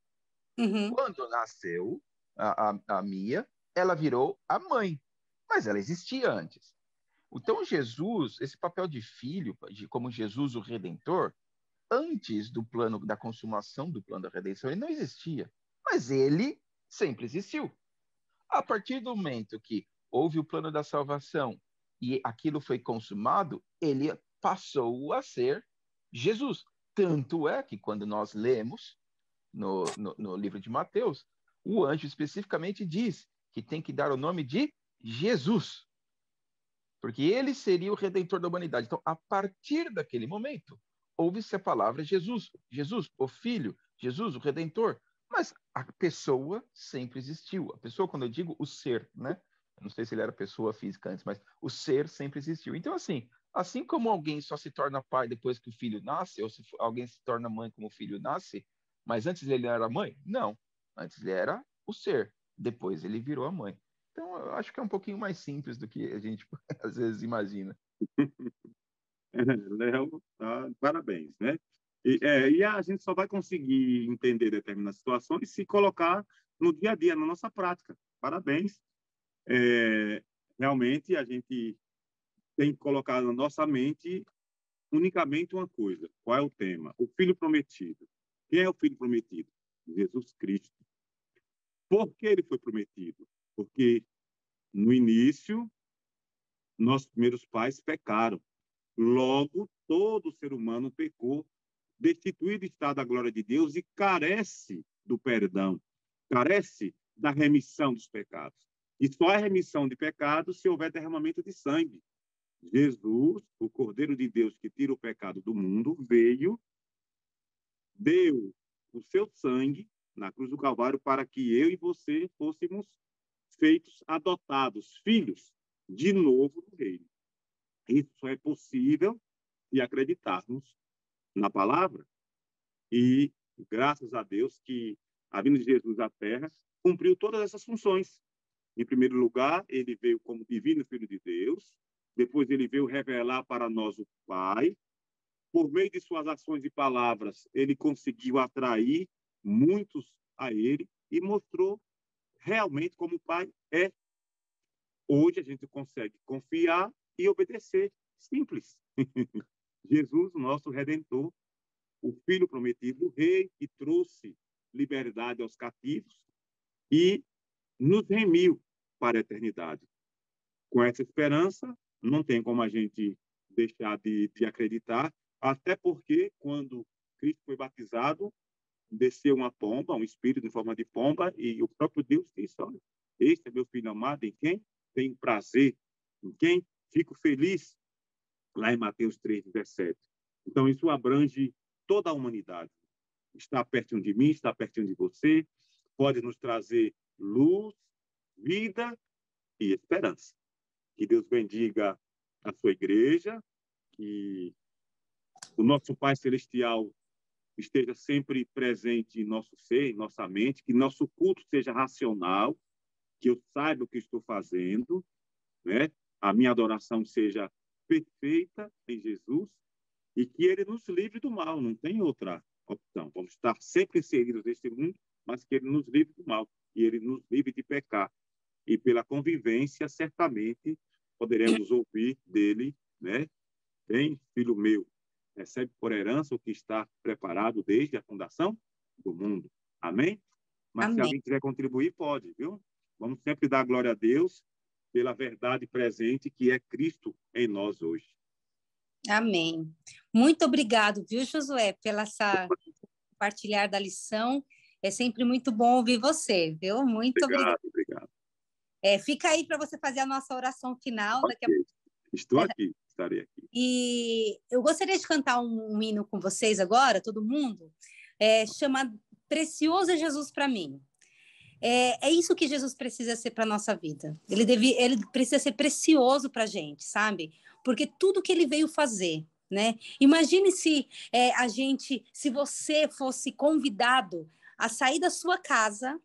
Quando nasceu a Mia, ela virou a mãe, mas ela existia antes. Então, Jesus, esse papel de filho, como Jesus o Redentor, antes do plano da consumação do plano da redenção, ele não existia. Mas ele sempre existiu. A partir do momento que houve o plano da salvação e aquilo foi consumado, ele passou a ser Jesus. Tanto é que quando nós lemos no livro de Mateus, o anjo especificamente diz que tem que dar o nome de Jesus, porque ele seria o redentor da humanidade. Então, a partir daquele momento, ouve-se a palavra Jesus, Jesus, o Filho, Jesus, o Redentor. Mas a pessoa sempre existiu. A pessoa, quando eu digo o ser, né? Eu não sei se ele era pessoa física antes, mas o ser sempre existiu. Então, assim como alguém só se torna pai depois que o filho nasce, ou se alguém se torna mãe como o filho nasce, mas antes ele era mãe? Não. Antes ele era o ser. Depois ele virou a mãe. Então, eu acho que é um pouquinho mais simples do que a gente às vezes imagina. Léo, tá, parabéns, né? E a gente só vai conseguir entender determinadas situações se colocar no dia a dia, na nossa prática. Parabéns. Realmente, a gente tem que colocar na nossa mente unicamente uma coisa. Qual é o tema? O Filho Prometido. Quem é o Filho Prometido? Jesus Cristo. Por que ele foi prometido? Porque, no início, nossos primeiros pais pecaram. Logo, todo ser humano pecou, destituído está da glória de Deus e carece do perdão, carece da remissão dos pecados. E só é remissão de pecados se houver derramamento de sangue. Jesus, o Cordeiro de Deus que tira o pecado do mundo, veio, deu o seu sangue na cruz do Calvário para que eu e você fôssemos feitos adotados, filhos, de novo do reino. Isso só é possível se acreditarmos na palavra e graças a Deus que a vinda de Jesus à Terra cumpriu todas essas funções. Em primeiro lugar, ele veio como divino Filho de Deus, depois ele veio revelar para nós o Pai. Por meio de suas ações e palavras, ele conseguiu atrair muitos a ele e mostrou realmente como o Pai é. Hoje a gente consegue confiar e obedecer. Simples. Jesus, nosso Redentor, o Filho prometido, o Rei que trouxe liberdade aos cativos e nos remiu para a eternidade. Com essa esperança, não tem como a gente deixar de acreditar, até porque quando Cristo foi batizado, desceu uma pomba, um espírito em forma de pomba, e o próprio Deus disse, olha, este é meu Filho amado, em quem tenho prazer, em quem fico feliz, lá em Mateus 3:17. Então, isso abrange toda a humanidade. Está pertinho de mim, está pertinho de você, pode nos trazer luz, vida e esperança. Que Deus bendiga a sua igreja, que o nosso Pai Celestial esteja sempre presente em nosso ser, em nossa mente, que nosso culto seja racional, que eu saiba o que estou fazendo, né? A minha adoração seja perfeita em Jesus e que Ele nos livre do mal, não tem outra opção. Vamos estar sempre inseridos neste mundo, mas que Ele nos livre do mal e Ele nos livre de pecar. E pela convivência, certamente, poderemos ouvir dele, né? Bem, filho meu, recebe por herança o que está preparado desde a fundação do mundo. Amém? Mas Amém. Se alguém quiser contribuir, pode, viu? Vamos sempre dar glória a Deus pela verdade presente que é Cristo em nós hoje. Amém. Muito obrigado, viu, Josué, pela essa compartilhar da lição. É sempre muito bom ouvir você, viu? Muito obrigado. Obrigado. Fica aí para você fazer a nossa oração final. Okay. Daqui a pouco. Estou aqui, estarei aqui. E eu gostaria de cantar um hino com vocês agora, todo mundo, chama Precioso é Jesus para mim. É isso que Jesus precisa ser para a nossa vida. Ele precisa ser precioso para a gente, sabe? Porque tudo que ele veio fazer, né? Imagine se se você fosse convidado a sair da sua casa,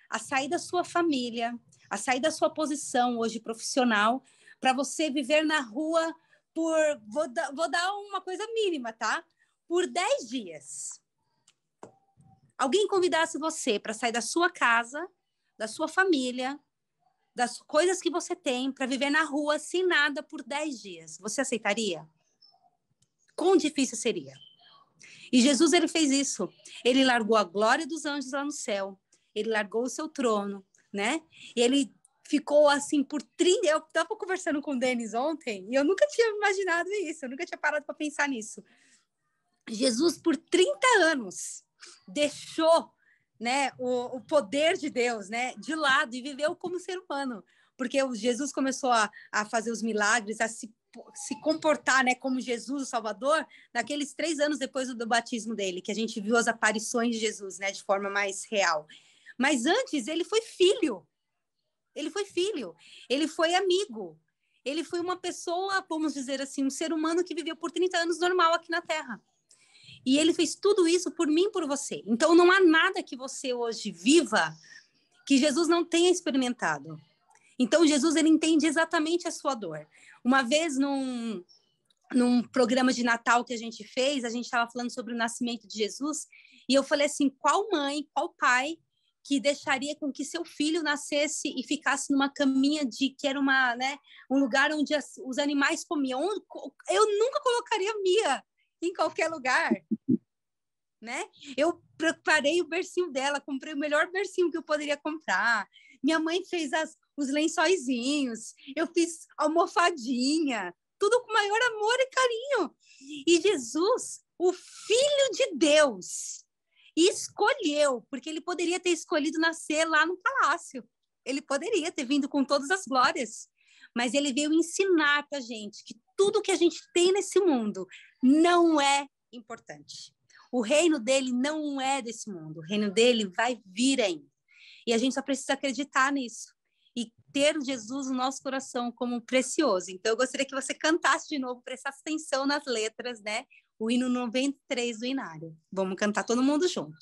a sair da sua família, a sair da sua posição hoje profissional, para você viver na rua vou dar uma coisa mínima, tá? Por 10 dias. Alguém convidasse você para sair da sua casa, da sua família, das coisas que você tem, para viver na rua sem nada por 10 dias. Você aceitaria? Quão difícil seria? E Jesus, ele fez isso. Ele largou a glória dos anjos lá no céu. Ele largou o seu trono, né? E ele ficou assim por 30... Eu estava conversando com o Denis ontem e eu nunca tinha imaginado isso. Eu nunca tinha parado para pensar nisso. Jesus, por 30 anos, deixou, né, o poder de Deus, né, de lado e viveu como ser humano. Porque Jesus começou a fazer os milagres, a se comportar, né, como Jesus, o Salvador, naqueles 3 anos depois do batismo dele, que a gente viu as aparições de Jesus, né, de forma mais real. Mas antes, ele foi filho. Ele foi filho. Ele foi amigo. Ele foi uma pessoa, vamos dizer assim, um ser humano que viveu por 30 anos normal aqui na Terra. E ele fez tudo isso por mim e por você. Então, não há nada que você hoje viva que Jesus não tenha experimentado. Então, Jesus, ele entende exatamente a sua dor. Uma vez, num programa de Natal que a gente fez, a gente estava falando sobre o nascimento de Jesus, e eu falei assim, qual mãe, qual pai que deixaria com que seu filho nascesse e ficasse numa caminha que era um lugar onde os animais comiam? Eu nunca colocaria Mia em qualquer lugar, né? Eu preparei o bercinho dela, comprei o melhor bercinho que eu poderia comprar. Minha mãe fez os lençóizinhos, eu fiz almofadinha, tudo com maior amor e carinho. E Jesus, o Filho de Deus, escolheu, porque ele poderia ter escolhido nascer lá no palácio. Ele poderia ter vindo com todas as glórias, mas ele veio ensinar para a gente que tudo que a gente tem nesse mundo não é importante. O reino dele não é desse mundo. O reino dele vai vir ainda. E a gente só precisa acreditar nisso. E ter Jesus no nosso coração como precioso. Então, eu gostaria que você cantasse de novo, prestasse atenção nas letras, né? o hino 93 do Inário. Vamos cantar todo mundo junto.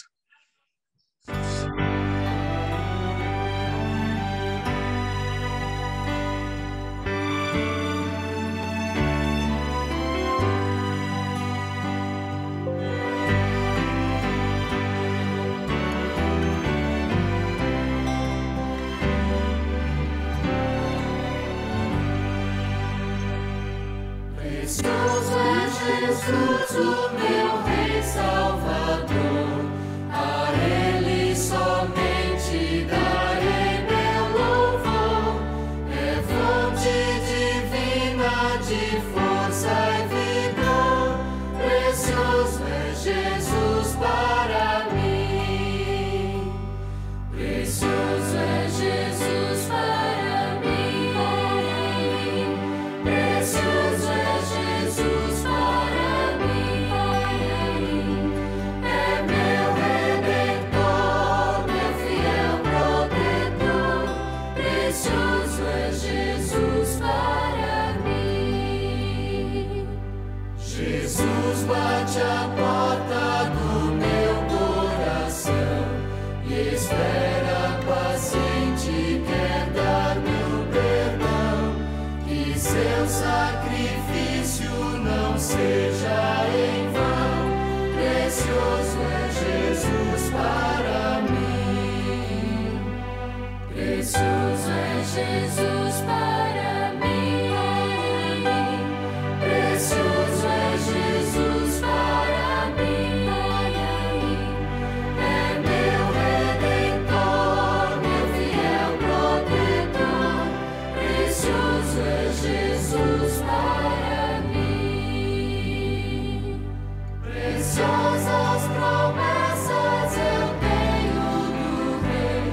Precioso é Jesus, o meu Rei Salvador, a Ele somente darei meu louvor. É fonte divina de força e vigor, precioso é Jesus para mim. Precioso é Jesus para mim. Precioso é Jesus para mim. É meu Redentor, meu fiel protetor. Precioso é Jesus para mim. Jesus bate a porta do meu coração e espera paciente, quer dar-me o perdão. Que seu sacrifício não seja em vão. Precioso é Jesus para mim. Precioso é Jesus para mim. Precioso é Jesus para mim. É meu Redentor, meu fiel protetor. Precioso é Jesus para mim. Preciosas promessas eu tenho do Rei,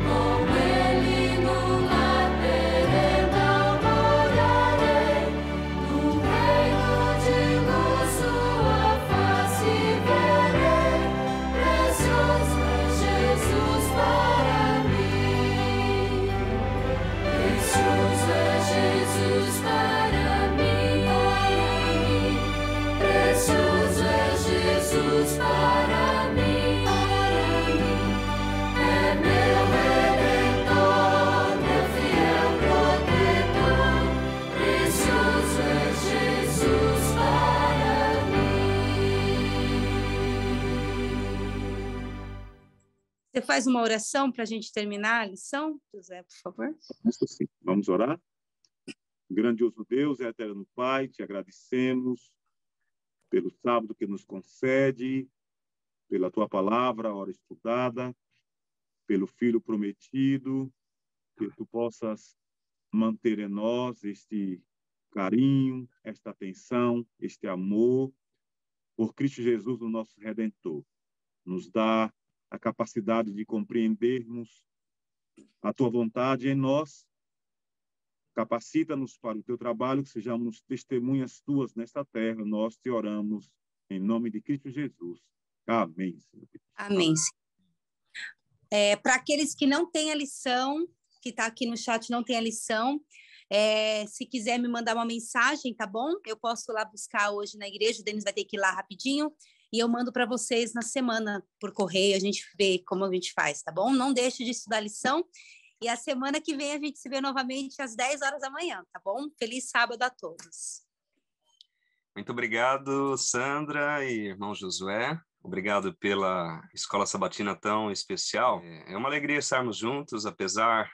com Ele no lar terrenal morarei. No reino de luz sua face verei. Precioso é Jesus para mim. Precioso é Jesus para mim. Precioso é Jesus para mim. É meu Redentor, meu fiel protetor. Precioso é Jesus para mim. Você faz uma oração para a gente terminar a lição, José, por favor? Isso sim. Vamos orar? Grandioso Deus, eterno Pai, te agradecemos pelo sábado que nos concede, pela tua palavra, a hora estudada, pelo Filho prometido, que tu possas manter em nós este carinho, esta atenção, este amor por Cristo Jesus, o nosso Redentor. Nos dá a capacidade de compreendermos a tua vontade em nós. Capacita-nos para o teu trabalho, que sejamos testemunhas tuas nesta terra. Nós te oramos em nome de Cristo Jesus. Amém, Senhor. Amém. Para aqueles que não têm a lição, que está aqui no chat, não tem a lição, se quiser me mandar uma mensagem, tá bom? Eu posso ir lá buscar hoje na igreja, o Denis vai ter que ir lá rapidinho, e eu mando para vocês na semana, por correio, a gente vê como a gente faz, tá bom? Não deixe de estudar a lição, e a semana que vem a gente se vê novamente às 10 horas da manhã, tá bom? Feliz sábado a todos. Muito obrigado, Sandra e irmão Josué. Obrigado pela escola sabatina tão especial. É uma alegria estarmos juntos, apesar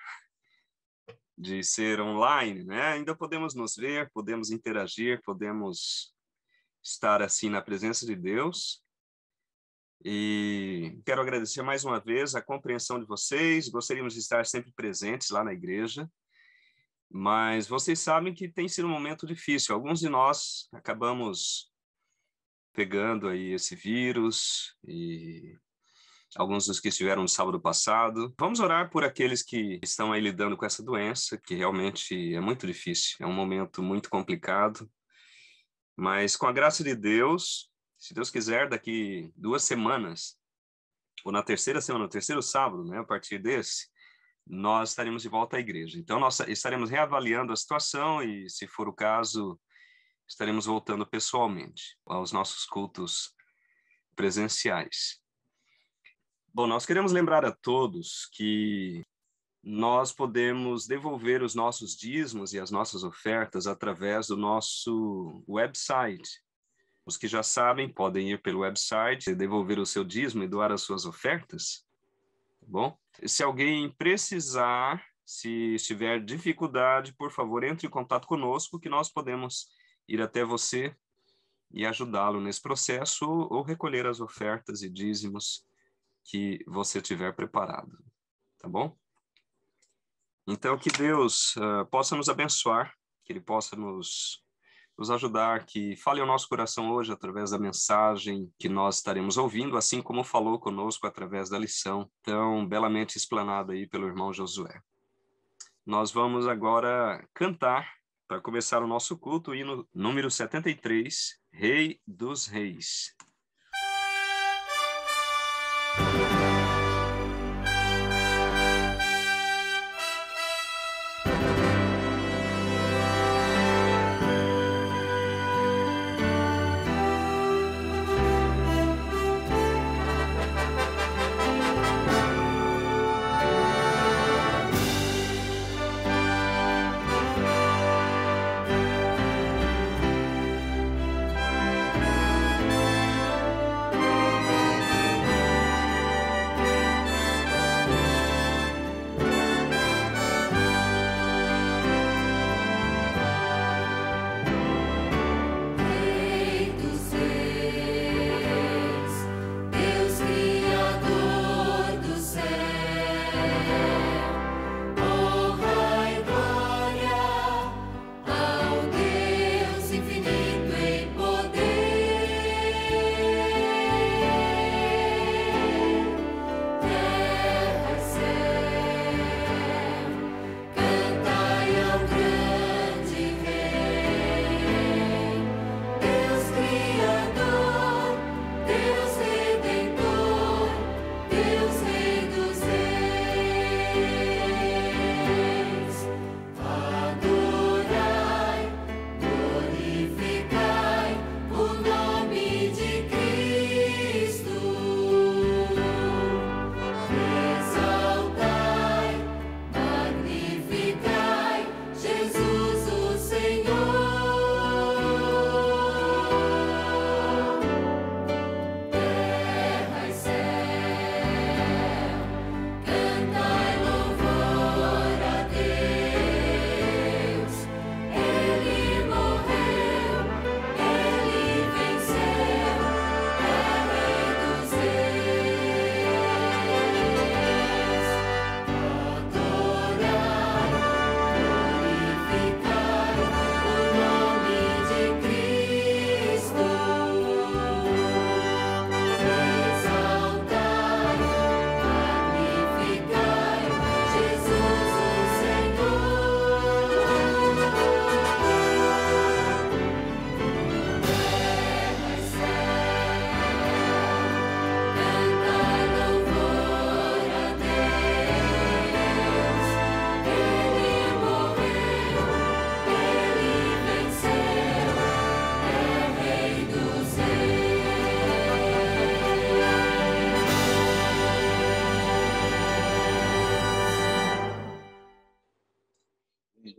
de ser online, né? Ainda podemos nos ver, podemos interagir, podemos estar assim na presença de Deus. E quero agradecer mais uma vez a compreensão de vocês. Gostaríamos de estar sempre presentes lá na igreja, mas vocês sabem que tem sido um momento difícil. Alguns de nós acabamos pegando aí esse vírus, e alguns dos que estiveram no sábado passado. Vamos orar por aqueles que estão aí lidando com essa doença, que realmente é muito difícil. É um momento muito complicado, mas com a graça de Deus, se Deus quiser, daqui 2 semanas, ou na terceira semana, no terceiro sábado, né, a partir desse, nós estaremos de volta à igreja. Então, nós estaremos reavaliando a situação e, se for o caso, estaremos voltando pessoalmente aos nossos cultos presenciais. Bom, nós queremos lembrar a todos que nós podemos devolver os nossos dízimos e as nossas ofertas através do nosso website. Os que já sabem podem ir pelo website, devolver o seu dízimo e doar as suas ofertas. Tá bom? Se alguém precisar, se tiver dificuldade, por favor, entre em contato conosco, que nós podemos ir até você e ajudá-lo nesse processo ou recolher as ofertas e dízimos que você tiver preparado. Tá bom? Então, que Deus possa nos abençoar, que Ele possa nos ajudar, que fale ao nosso coração hoje através da mensagem que nós estaremos ouvindo, assim como falou conosco através da lição tão belamente explanada aí pelo irmão Josué. Nós vamos agora cantar, para começar o nosso culto, o hino número 73, Rei dos Reis.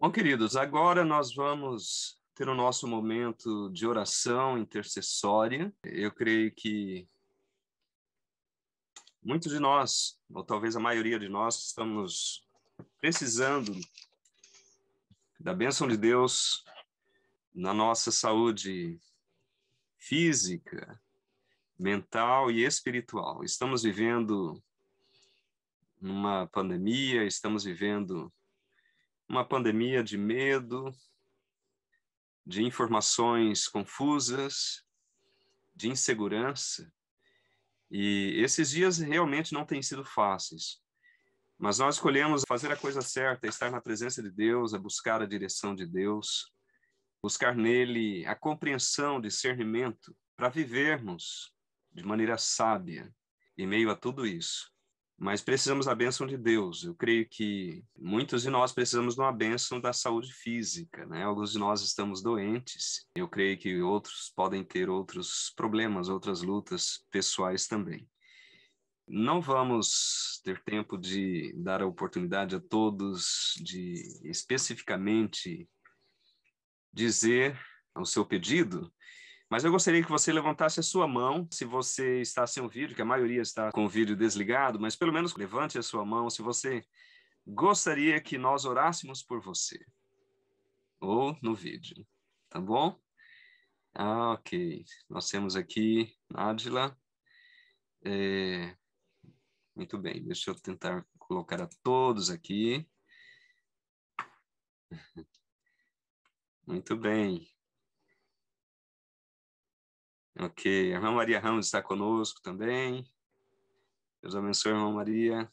Bom, queridos, agora nós vamos ter o nosso momento de oração intercessória. Eu creio que muitos de nós, ou talvez a maioria de nós, estamos precisando da bênção de Deus na nossa saúde física, mental e espiritual. Estamos vivendo uma pandemia, estamos vivendo uma pandemia de medo, de informações confusas, de insegurança. E esses dias realmente não têm sido fáceis. Mas nós escolhemos fazer a coisa certa, estar na presença de Deus, buscar a direção de Deus, buscar nele a compreensão, discernimento, para vivermos de maneira sábia em meio a tudo isso. mas precisamos da bênção de Deus. Eu creio que muitos de nós precisamos de uma bênção da saúde física, né? Alguns de nós estamos doentes. Eu creio que outros podem ter outros problemas, outras lutas pessoais também. Não vamos ter tempo de dar a oportunidade a todos de especificamente dizer o seu pedido, mas eu gostaria que você levantasse a sua mão, se você está sem o vídeo, que a maioria está com o vídeo desligado, mas pelo menos levante a sua mão se você gostaria que nós orássemos por você, ou no vídeo, tá bom? Ok, nós temos aqui Nádila. Muito bem, deixa eu tentar colocar a todos aqui. Muito bem. Ok, a irmã Maria Ramos está conosco também. Deus abençoe, irmã Maria.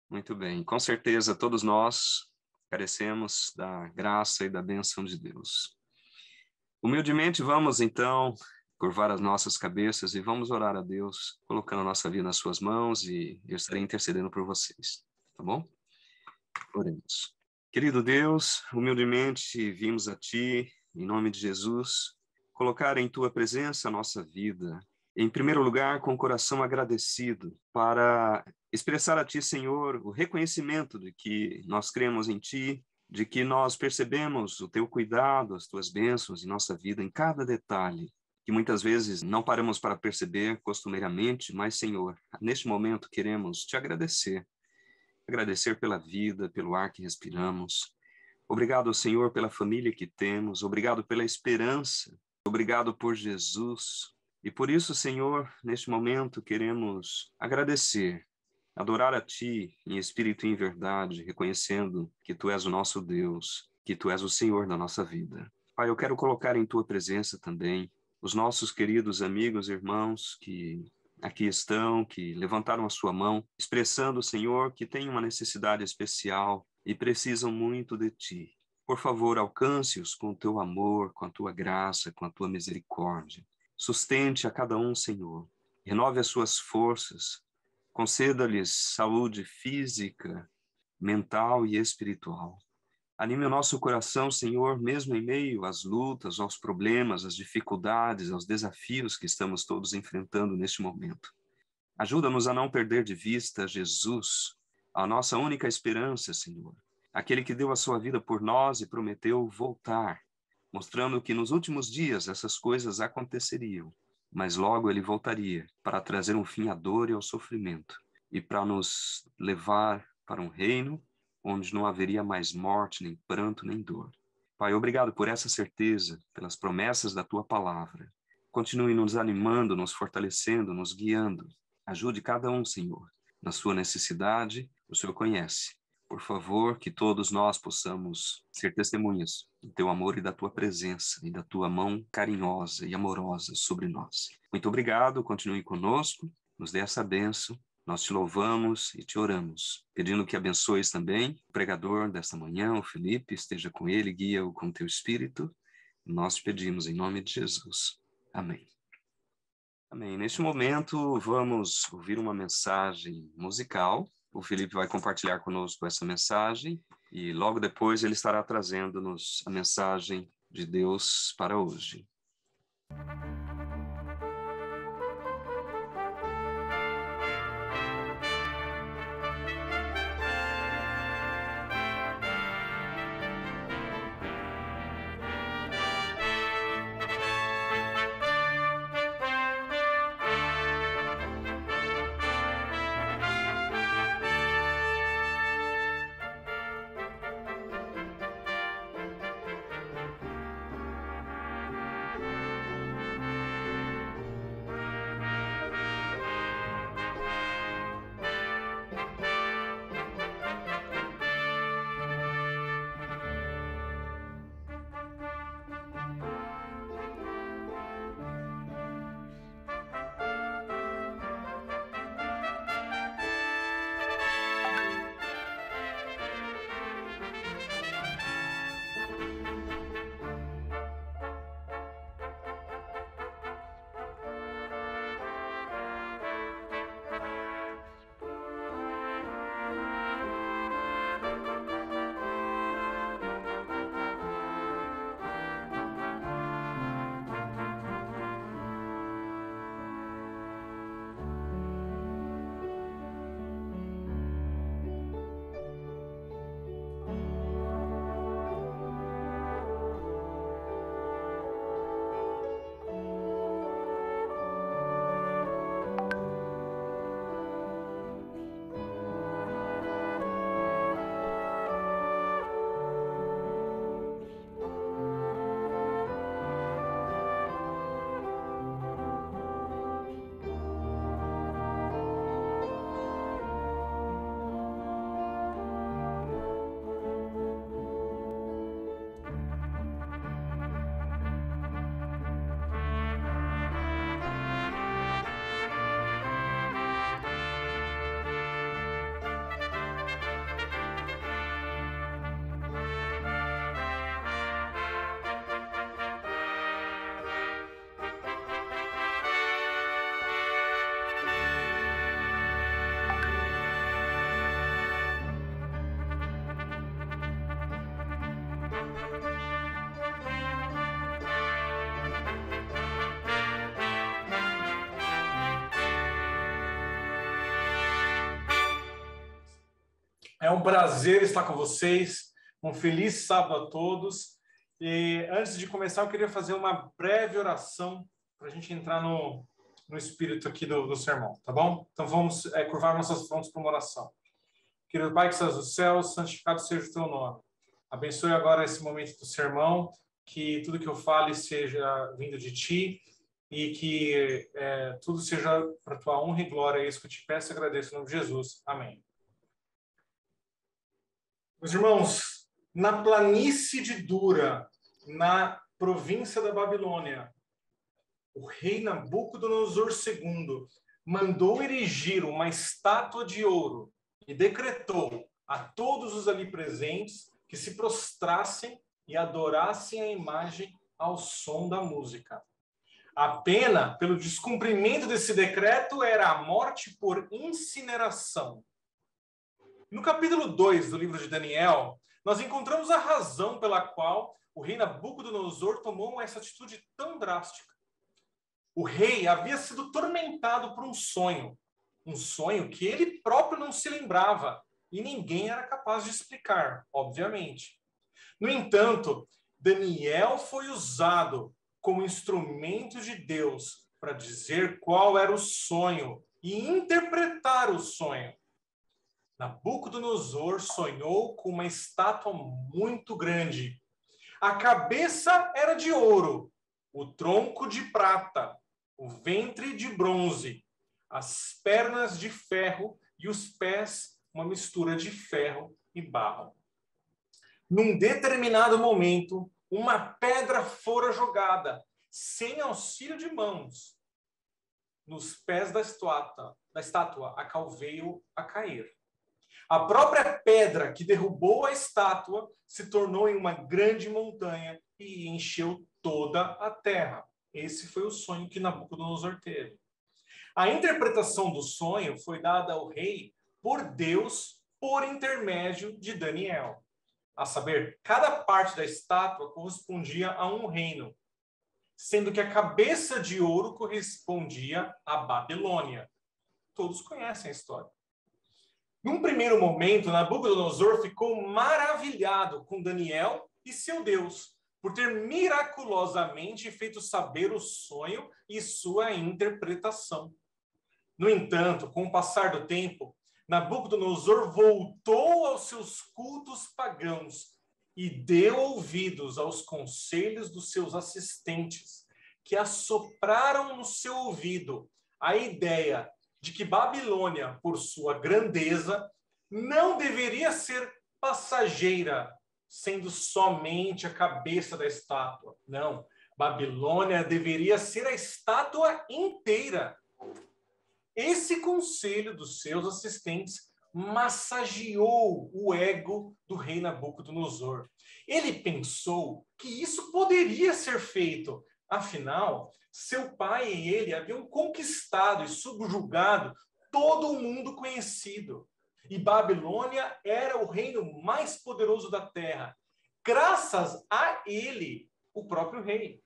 Muito bem, com certeza todos nós carecemos da graça e da bênção de Deus. Humildemente vamos então curvar as nossas cabeças e vamos orar a Deus, colocando a nossa vida nas suas mãos, e eu estarei intercedendo por vocês, tá bom? Oremos. Querido Deus, humildemente vimos a Ti, em nome de Jesus, colocar em Tua presença a nossa vida, em primeiro lugar, com o coração agradecido, para expressar a Ti, Senhor, o reconhecimento de que nós cremos em Ti, de que nós percebemos o Teu cuidado, as Tuas bênçãos em nossa vida, em cada detalhe, que muitas vezes não paramos para perceber costumeiramente, mas, Senhor, neste momento queremos Te agradecer pela vida, pelo ar que respiramos. Obrigado, Senhor, pela família que temos, obrigado pela esperança, obrigado por Jesus. E por isso, Senhor, neste momento queremos agradecer, adorar a Ti em espírito e em verdade, reconhecendo que Tu és o nosso Deus, que Tu és o Senhor da nossa vida. Pai, eu quero colocar em Tua presença também os nossos queridos amigos e irmãos que aqui estão, que levantaram a sua mão, expressando, Senhor, que têm uma necessidade especial e precisam muito de Ti. Por favor, alcance-os com o Teu amor, com a Tua graça, com a Tua misericórdia. Sustente a cada um, Senhor. Renove as suas forças. Conceda-lhes saúde física, mental e espiritual. Anime o nosso coração, Senhor, mesmo em meio às lutas, aos problemas, às dificuldades, aos desafios que estamos todos enfrentando neste momento. Ajuda-nos a não perder de vista Jesus, a nossa única esperança, Senhor. Aquele que deu a sua vida por nós e prometeu voltar, mostrando que nos últimos dias essas coisas aconteceriam, mas logo ele voltaria para trazer um fim à dor e ao sofrimento e para nos levar para um reino onde não haveria mais morte, nem pranto, nem dor. Pai, obrigado por essa certeza, pelas promessas da Tua palavra. Continue nos animando, nos fortalecendo, nos guiando. Ajude cada um, Senhor, na sua necessidade, o Senhor conhece. Por favor, que todos nós possamos ser testemunhas do Teu amor e da Tua presença e da Tua mão carinhosa e amorosa sobre nós. Muito obrigado, continue conosco, nos dê essa bênção. Nós Te louvamos e Te oramos, pedindo que abençoes também o pregador desta manhã, o Felipe, esteja com ele, guia-o com Teu Espírito. Nós pedimos em nome de Jesus. Amém. Amém. Neste momento, vamos ouvir uma mensagem musical. O Felipe vai compartilhar conosco essa mensagem e logo depois ele estará trazendo-nos a mensagem de Deus para hoje. É um prazer estar com vocês. Um feliz sábado a todos. E antes de começar, eu queria fazer uma breve oração para a gente entrar no espírito aqui do sermão, tá bom? Então vamos curvar nossas frontes para uma oração. Querido Pai que estás nos céus, santificado seja o teu nome. Abençoe agora esse momento do sermão, que tudo que eu fale seja vindo de ti e que tudo seja para tua honra e glória. É isso que eu te peço e agradeço em nome de Jesus. Amém. Meus irmãos, na planície de Dura, na província da Babilônia, o rei Nabucodonosor II mandou erigir uma estátua de ouro e decretou a todos os ali presentes que se prostrassem e adorassem a imagem ao som da música. A pena pelo descumprimento desse decreto era a morte por incineração. No capítulo 2 do livro de Daniel, nós encontramos a razão pela qual o rei Nabucodonosor tomou essa atitude tão drástica. O rei havia sido tormentado por um sonho que ele próprio não se lembrava e ninguém era capaz de explicar, obviamente. No entanto, Daniel foi usado como instrumento de Deus para dizer qual era o sonho e interpretar o sonho. Nabucodonosor sonhou com uma estátua muito grande. A cabeça era de ouro, o tronco de prata, o ventre de bronze, as pernas de ferro e os pés uma mistura de ferro e barro. Num determinado momento, uma pedra fora jogada, sem auxílio de mãos, nos pés da estátua, a qual veio a cair. A própria pedra que derrubou a estátua se tornou em uma grande montanha e encheu toda a terra. Esse foi o sonho que Nabucodonosor teve. A interpretação do sonho foi dada ao rei por Deus por intermédio de Daniel. A saber, cada parte da estátua correspondia a um reino, sendo que a cabeça de ouro correspondia à Babilônia. Todos conhecem a história. Num primeiro momento, Nabucodonosor ficou maravilhado com Daniel e seu Deus, por ter miraculosamente feito saber o sonho e sua interpretação. No entanto, com o passar do tempo, Nabucodonosor voltou aos seus cultos pagãos e deu ouvidos aos conselhos dos seus assistentes, que assopraram no seu ouvido a ideia de que Babilônia, por sua grandeza, não deveria ser passageira, sendo somente a cabeça da estátua. Não, Babilônia deveria ser a estátua inteira. Esse conselho dos seus assistentes massageou o ego do rei Nabucodonosor. Ele pensou que isso poderia ser feito. Afinal, seu pai e ele haviam conquistado e subjugado todo o mundo conhecido. E Babilônia era o reino mais poderoso da terra, graças a ele, o próprio rei.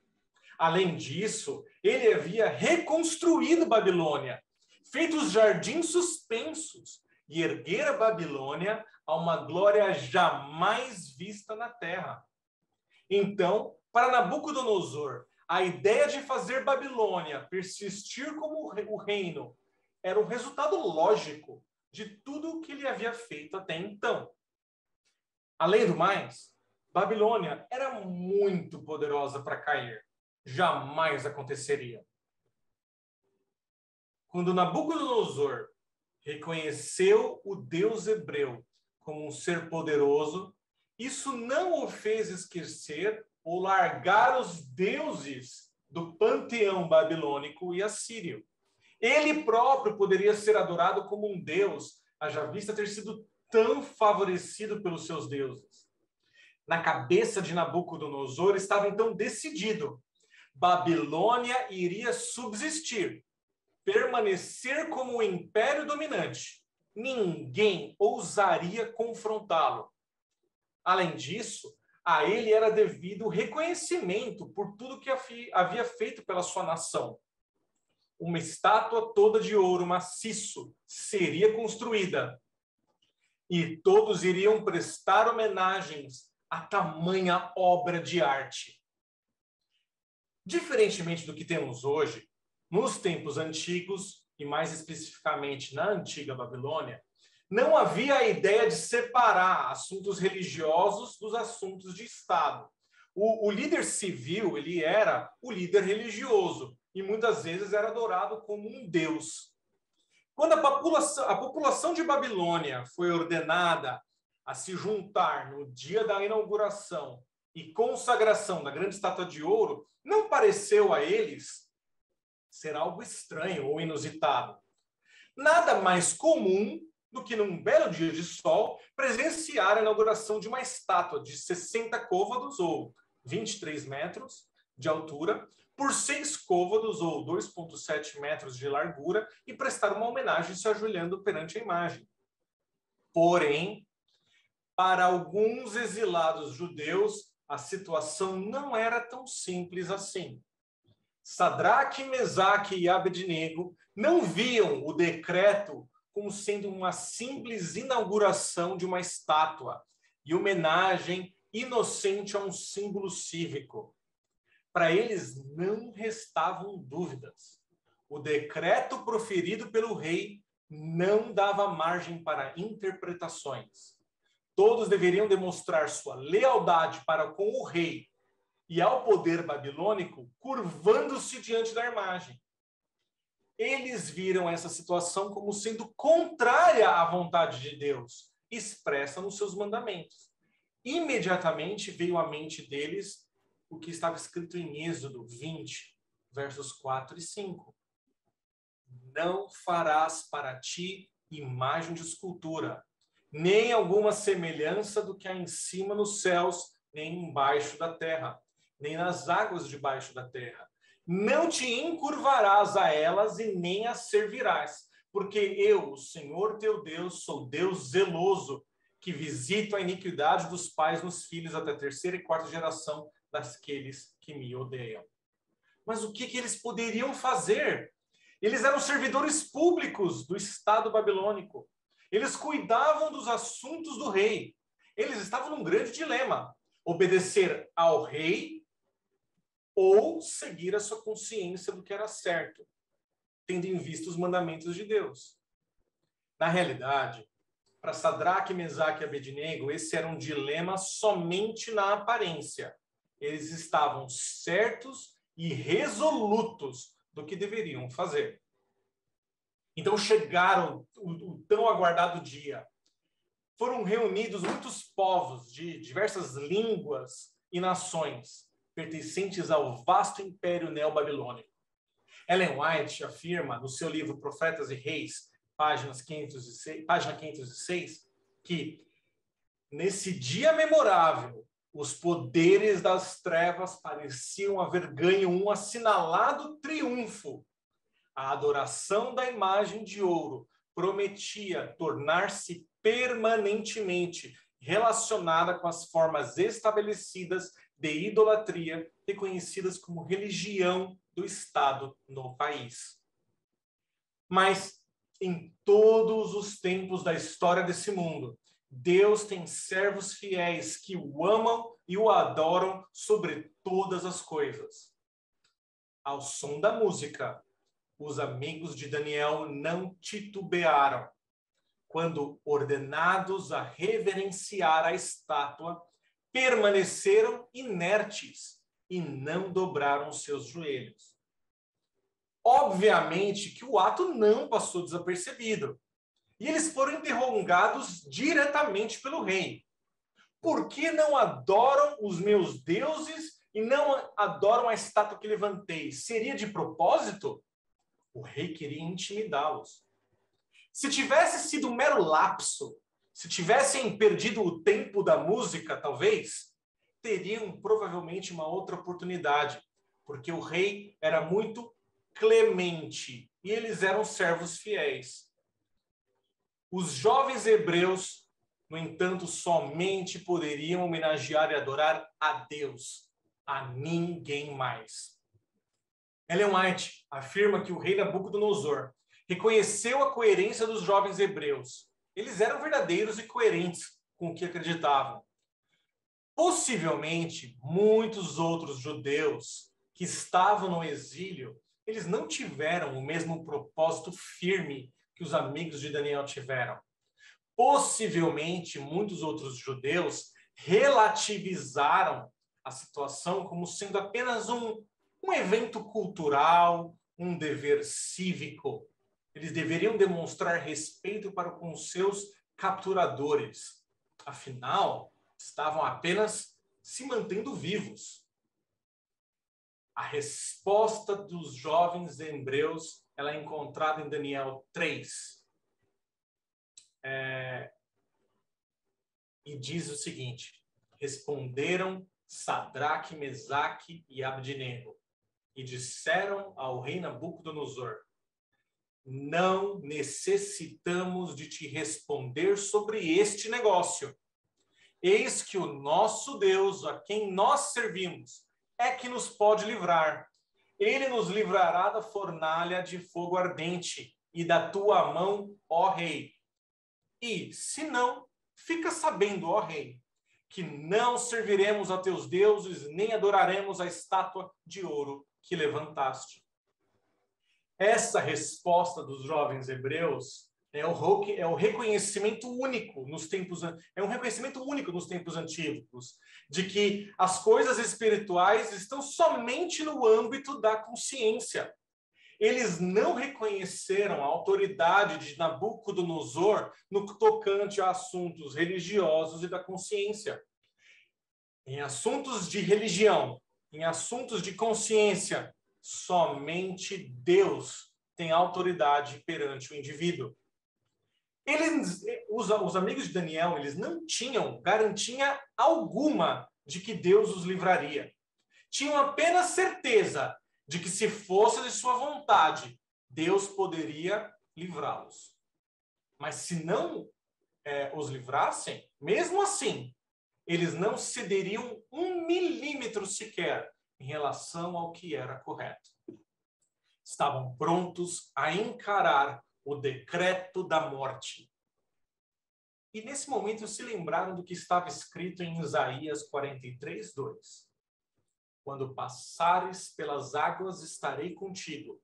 Além disso, ele havia reconstruído Babilônia, feito os jardins suspensos e erguer a Babilônia a uma glória jamais vista na terra. Então, para Nabucodonosor, a ideia de fazer Babilônia persistir como o reino era um resultado lógico de tudo o que ele havia feito até então. Além do mais, Babilônia era muito poderosa para cair. Jamais aconteceria. Quando Nabucodonosor reconheceu o Deus hebreu como um ser poderoso, isso não o fez esquecer ou largar os deuses do panteão babilônico e assírio. Ele próprio poderia ser adorado como um deus, haja vista ter sido tão favorecido pelos seus deuses. Na cabeça de Nabucodonosor estava então decidido: Babilônia iria subsistir, permanecer como o império dominante. Ninguém ousaria confrontá-lo. Além disso, a ele era devido o reconhecimento por tudo que havia feito pela sua nação. Uma estátua toda de ouro maciço seria construída. e todos iriam prestar homenagens a tamanha obra de arte. Diferentemente do que temos hoje, nos tempos antigos, e mais especificamente na antiga Babilônia, não havia a ideia de separar assuntos religiosos dos assuntos de Estado. O líder civil, ele era o líder religioso, e muitas vezes era adorado como um deus. Quando a população de Babilônia foi ordenada a se juntar no dia da inauguração e consagração da grande estátua de ouro, não pareceu a eles ser algo estranho ou inusitado. Nada mais comum do que num belo dia de sol presenciar a inauguração de uma estátua de 60 côvados ou 23 metros de altura por 6 côvados ou 2,7 metros de largura e prestar uma homenagem se ajoelhando perante a imagem. Porém, para alguns exilados judeus, a situação não era tão simples assim. Sadraque, Mesaque e Abednego não viam o decreto como sendo uma simples inauguração de uma estátua e homenagem inocente a um símbolo cívico. Para eles não restavam dúvidas. O decreto proferido pelo rei não dava margem para interpretações. Todos deveriam demonstrar sua lealdade para com o rei e ao poder babilônico, curvando-se diante da imagem. Eles viram essa situação como sendo contrária à vontade de Deus, expressa nos seus mandamentos. Imediatamente veio à mente deles o que estava escrito em Êxodo 20, versos 4 e 5. Não farás para ti imagem de escultura, nem alguma semelhança do que há em cima nos céus, nem embaixo da terra, nem nas águas debaixo da terra. Não te encurvarás a elas e nem as servirás, porque eu, o Senhor teu Deus, sou Deus zeloso, que visito a iniquidade dos pais nos filhos até a 3ª e 4ª geração daqueles que me odeiam. Mas o que eles poderiam fazer? Eles eram servidores públicos do Estado babilônico. Eles cuidavam dos assuntos do rei. Eles estavam num grande dilema: obedecer ao rei ou seguir a sua consciência do que era certo, tendo em vista os mandamentos de Deus. Na realidade, para Sadraque, Mesaque e Abednego, esse era um dilema somente na aparência. Eles estavam certos e resolutos do que deveriam fazer. Então chegaram o tão aguardado dia. Foram reunidos muitos povos de diversas línguas e nações, pertencentes ao vasto império neobabilônico. Ellen White afirma no seu livro Profetas e Reis, página 506, que nesse dia memorável, os poderes das trevas pareciam haver ganho um assinalado triunfo. A adoração da imagem de ouro prometia tornar-se permanentemente relacionada com as formas estabelecidas de idolatria reconhecidas como religião do Estado no país. Mas, em todos os tempos da história desse mundo, Deus tem servos fiéis que o amam e o adoram sobre todas as coisas. Ao som da música, os amigos de Daniel não titubearam quando, ordenados a reverenciar a estátua, permaneceram inertes e não dobraram seus joelhos. Obviamente que o ato não passou desapercebido. E eles foram interrogados diretamente pelo rei. Por que não adoram os meus deuses e não adoram a estátua que levantei? Seria de propósito? O rei queria intimidá-los. Se tivesse sido um mero lapso, se tivessem perdido o tempo da música, talvez, teriam provavelmente uma outra oportunidade, porque o rei era muito clemente e eles eram servos fiéis. Os jovens hebreus, no entanto, somente poderiam homenagear e adorar a Deus, a ninguém mais. Ellen White afirma que o rei Nabucodonosor reconheceu a coerência dos jovens hebreus eles eram verdadeiros e coerentes com o que acreditavam. Possivelmente, muitos outros judeus que estavam no exílio, eles não tiveram o mesmo propósito firme que os amigos de Daniel tiveram. Possivelmente, muitos outros judeus relativizaram a situação como sendo apenas um evento cultural, um dever cívico. Eles deveriam demonstrar respeito para com seus capturadores. Afinal, estavam apenas se mantendo vivos. A resposta dos jovens hebreus ela é encontrada em Daniel 3. E diz o seguinte: responderam Sadraque, Mesaque e Abdenego, e disseram ao rei Nabucodonosor: não necessitamos de te responder sobre este negócio. Eis que o nosso Deus, a quem nós servimos, é que nos pode livrar. Ele nos livrará da fornalha de fogo ardente e da tua mão, ó rei. E, se não, fica sabendo, ó rei, que não serviremos a teus deuses, nem adoraremos a estátua de ouro que levantaste. Essa resposta dos jovens hebreus é o reconhecimento único nos tempos, antigos, de que as coisas espirituais estão somente no âmbito da consciência. Eles não reconheceram a autoridade de Nabucodonosor no tocante a assuntos religiosos e da consciência. Em assuntos de religião, em assuntos de consciência, somente Deus tem autoridade perante o indivíduo. Os amigos de Daniel, eles não tinham garantia alguma de que Deus os livraria. Tinham apenas certeza de que, se fosse de sua vontade, Deus poderia livrá-los. Mas se não os livrassem, mesmo assim, eles não cederiam 1 milímetro sequer em relação ao que era correto. Estavam prontos a encarar o decreto da morte. E nesse momento se lembraram do que estava escrito em Isaías 43, 2. Quando passares pelas águas, estarei contigo.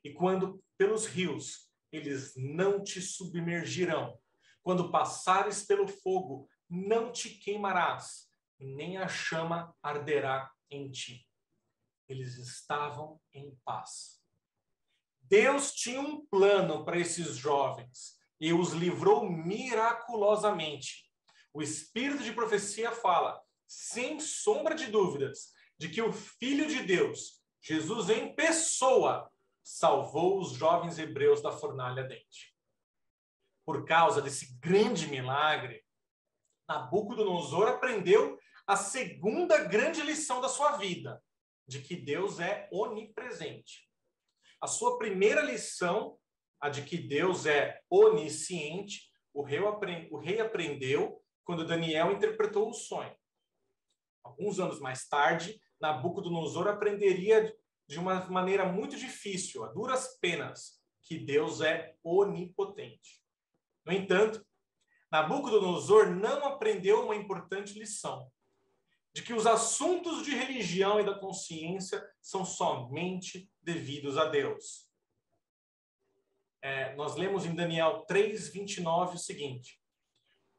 E quando pelos rios, eles não te submergirão. Quando passares pelo fogo, não te queimarás, nem a chama arderá em ti. Eles estavam em paz. Deus tinha um plano para esses jovens e os livrou miraculosamente. O Espírito de profecia fala, sem sombra de dúvidas, de que o Filho de Deus, Jesus em pessoa, salvou os jovens hebreus da fornalha ardente. Por causa desse grande milagre, Nabucodonosor aprendeu a segunda grande lição da sua vida, de que Deus é onipresente. A sua primeira lição, a de que Deus é onisciente, o rei aprendeu quando Daniel interpretou o sonho. Alguns anos mais tarde, Nabucodonosor aprenderia de uma maneira muito difícil, a duras penas, que Deus é onipotente. No entanto, Nabucodonosor não aprendeu uma importante lição, de que os assuntos de religião e da consciência são somente devidos a Deus. Nós lemos em Daniel 3:29 o seguinte: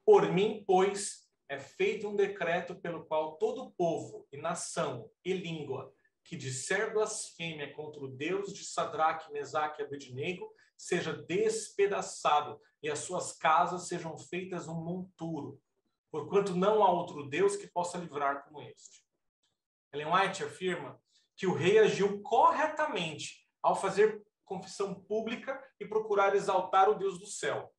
por mim, pois, é feito um decreto pelo qual todo povo e nação e língua que disser blasfêmia contra o Deus de Sadraque, Mesaque e Abdenego seja despedaçado e as suas casas sejam feitas um monturo, porquanto não há outro Deus que possa livrar como este. Ellen White afirma que o rei agiu corretamente ao fazer confissão pública e procurar exaltar o Deus do céu.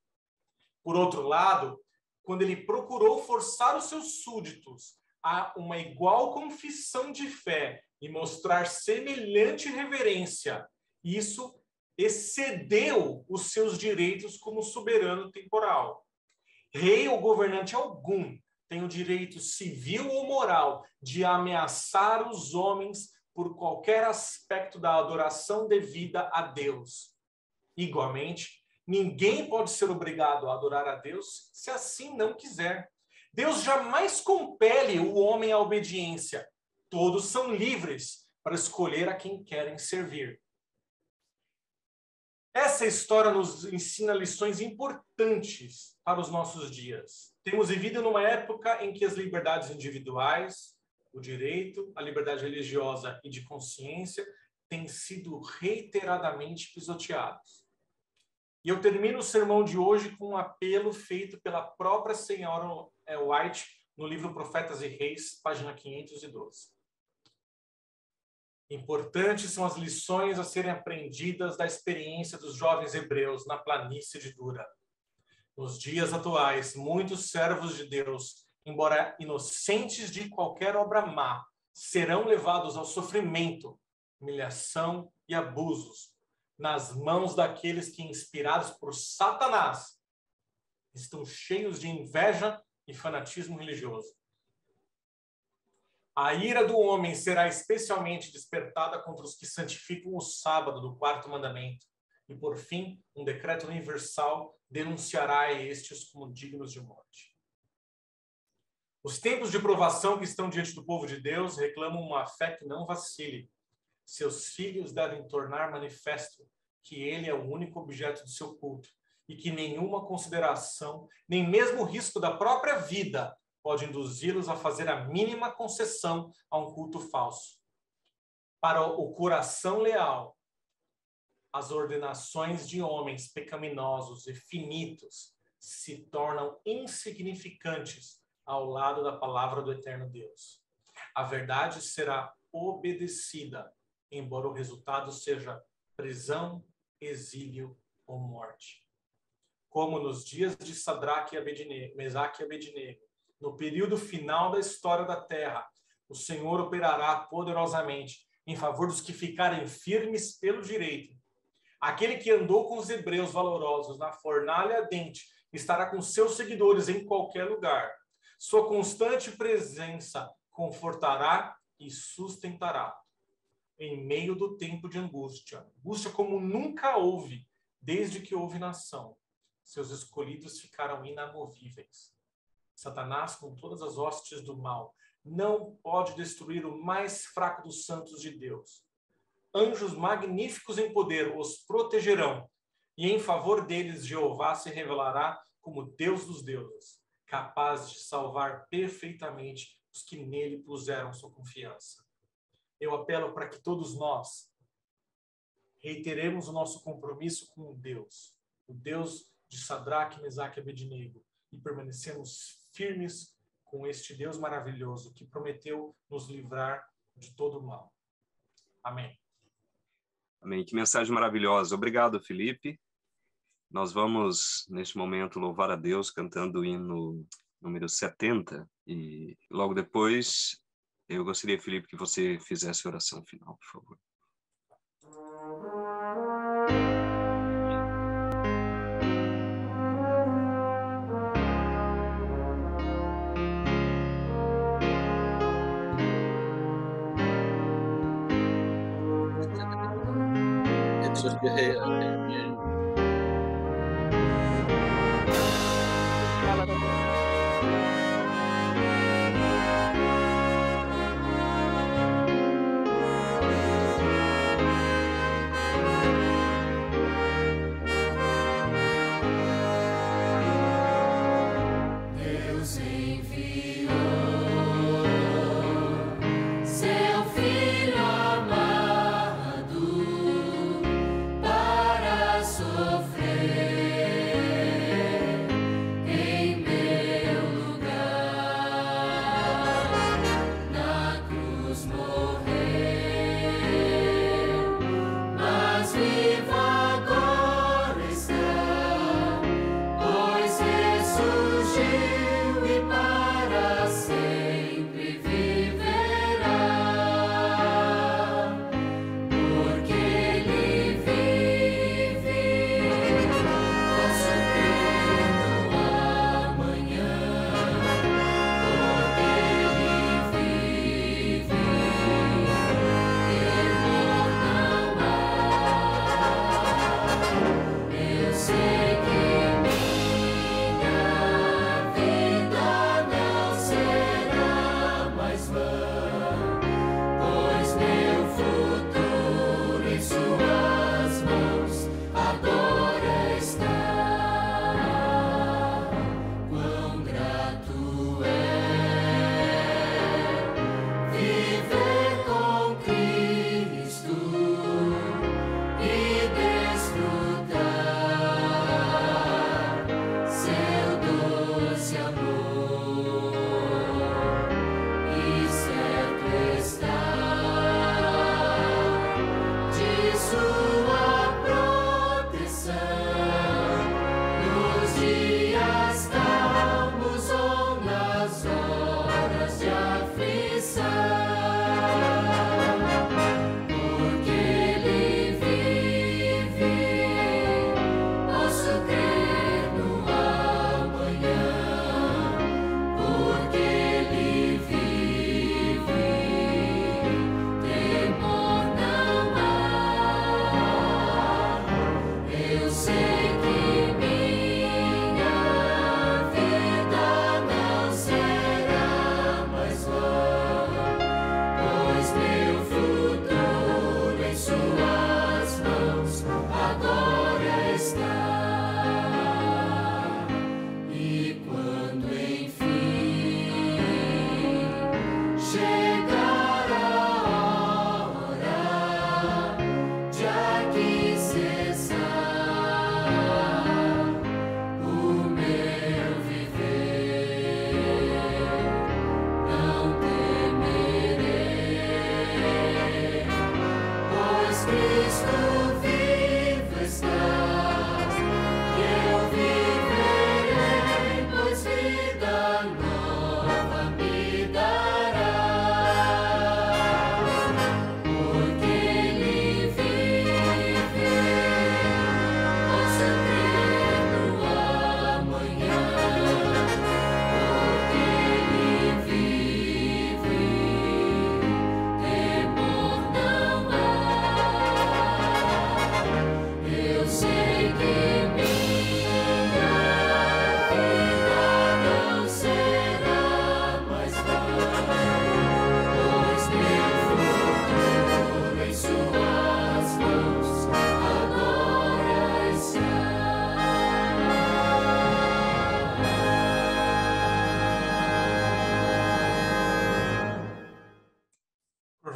Por outro lado, quando ele procurou forçar os seus súditos a uma igual confissão de fé e mostrar semelhante reverência, isso excedeu os seus direitos como soberano temporal. Rei ou governante algum tem o direito civil ou moral de ameaçar os homens por qualquer aspecto da adoração devida a Deus. Igualmente, Ninguém pode ser obrigado a adorar a Deus se assim não quiser. Deus jamais compele o homem à obediência. Todos são livres para escolher a quem querem servir. Essa história nos ensina lições importantes para os nossos dias. Temos vivido numa época em que as liberdades individuais, o direito, a liberdade religiosa e de consciência têm sido reiteradamente pisoteados. E eu termino o sermão de hoje com um apelo feito pela própria senhora White no livro Profetas e Reis, página 512. Importantes são as lições a serem aprendidas da experiência dos jovens hebreus na planície de Dura. Nos dias atuais, muitos servos de Deus, embora inocentes de qualquer obra má, serão levados ao sofrimento, humilhação e abusos nas mãos daqueles que, inspirados por Satanás, estão cheios de inveja e fanatismo religioso. A ira do homem será especialmente despertada contra os que santificam o sábado do quarto mandamento. E, por fim, um decreto universal denunciará a estes como dignos de morte. Os tempos de provação que estão diante do povo de Deus reclamam uma fé que não vacile. Seus filhos devem tornar manifesto que ele é o único objeto do seu culto e que nenhuma consideração, nem mesmo o risco da própria vida, pode induzi-los a fazer a mínima concessão a um culto falso. Para o coração leal, as ordenações de homens pecaminosos e finitos se tornam insignificantes ao lado da palavra do eterno Deus. A verdade será obedecida, embora o resultado seja prisão, exílio ou morte. Como nos dias de Sadraque e Abednego, Mesaque e Abednego, no período final da história da terra, o Senhor operará poderosamente em favor dos que ficarem firmes pelo direito. Aquele que andou com os hebreus valorosos na fornalha ardente estará com seus seguidores em qualquer lugar. Sua constante presença confortará e sustentará em meio do tempo de angústia. Angústia como nunca houve, desde que houve nação. Seus escolhidos ficaram inamovíveis. Satanás, com todas as hostes do mal, não pode destruir o mais fraco dos santos de Deus. Anjos magníficos em poder os protegerão, e em favor deles Jeová se revelará como Deus dos deuses, capaz de salvar perfeitamente os que nele puseram sua confiança. Eu apelo para que todos nós reiteremos o nosso compromisso com Deus, o Deus de Sadraque, Mesaque e Abednego, e permanecemos firmes com este Deus maravilhoso que prometeu nos livrar de todo o mal. Amém. Amém. Que mensagem maravilhosa. Obrigado, Felipe. Nós vamos, neste momento, louvar a Deus cantando o hino número 70. E logo depois, eu gostaria, Felipe, que você fizesse a oração final, por favor. Sofrer em meu lugar.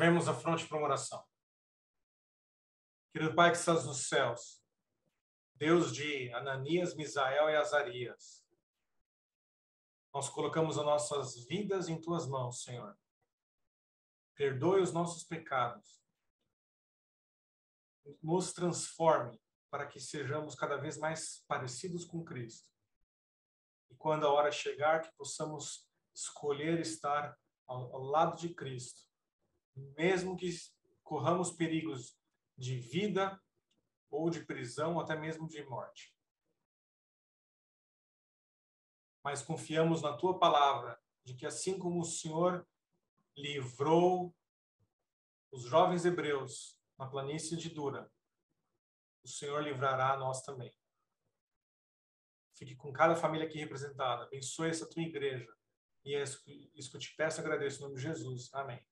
Curvemos a fronte para uma oração. Querido Pai que estás nos céus, Deus de Ananias, Misael e Azarias, nós colocamos as nossas vidas em tuas mãos, Senhor. Perdoe os nossos pecados. Nos transforme para que sejamos cada vez mais parecidos com Cristo. E quando a hora chegar, que possamos escolher estar ao lado de Cristo, mesmo que corramos perigos de vida ou de prisão, ou até mesmo de morte. Mas confiamos na tua palavra, de que assim como o Senhor livrou os jovens hebreus na planície de Dura, o Senhor livrará a nós também. Fique com cada família aqui representada. Abençoe essa tua igreja. E é isso que eu te peço e agradeço em nome de Jesus. Amém.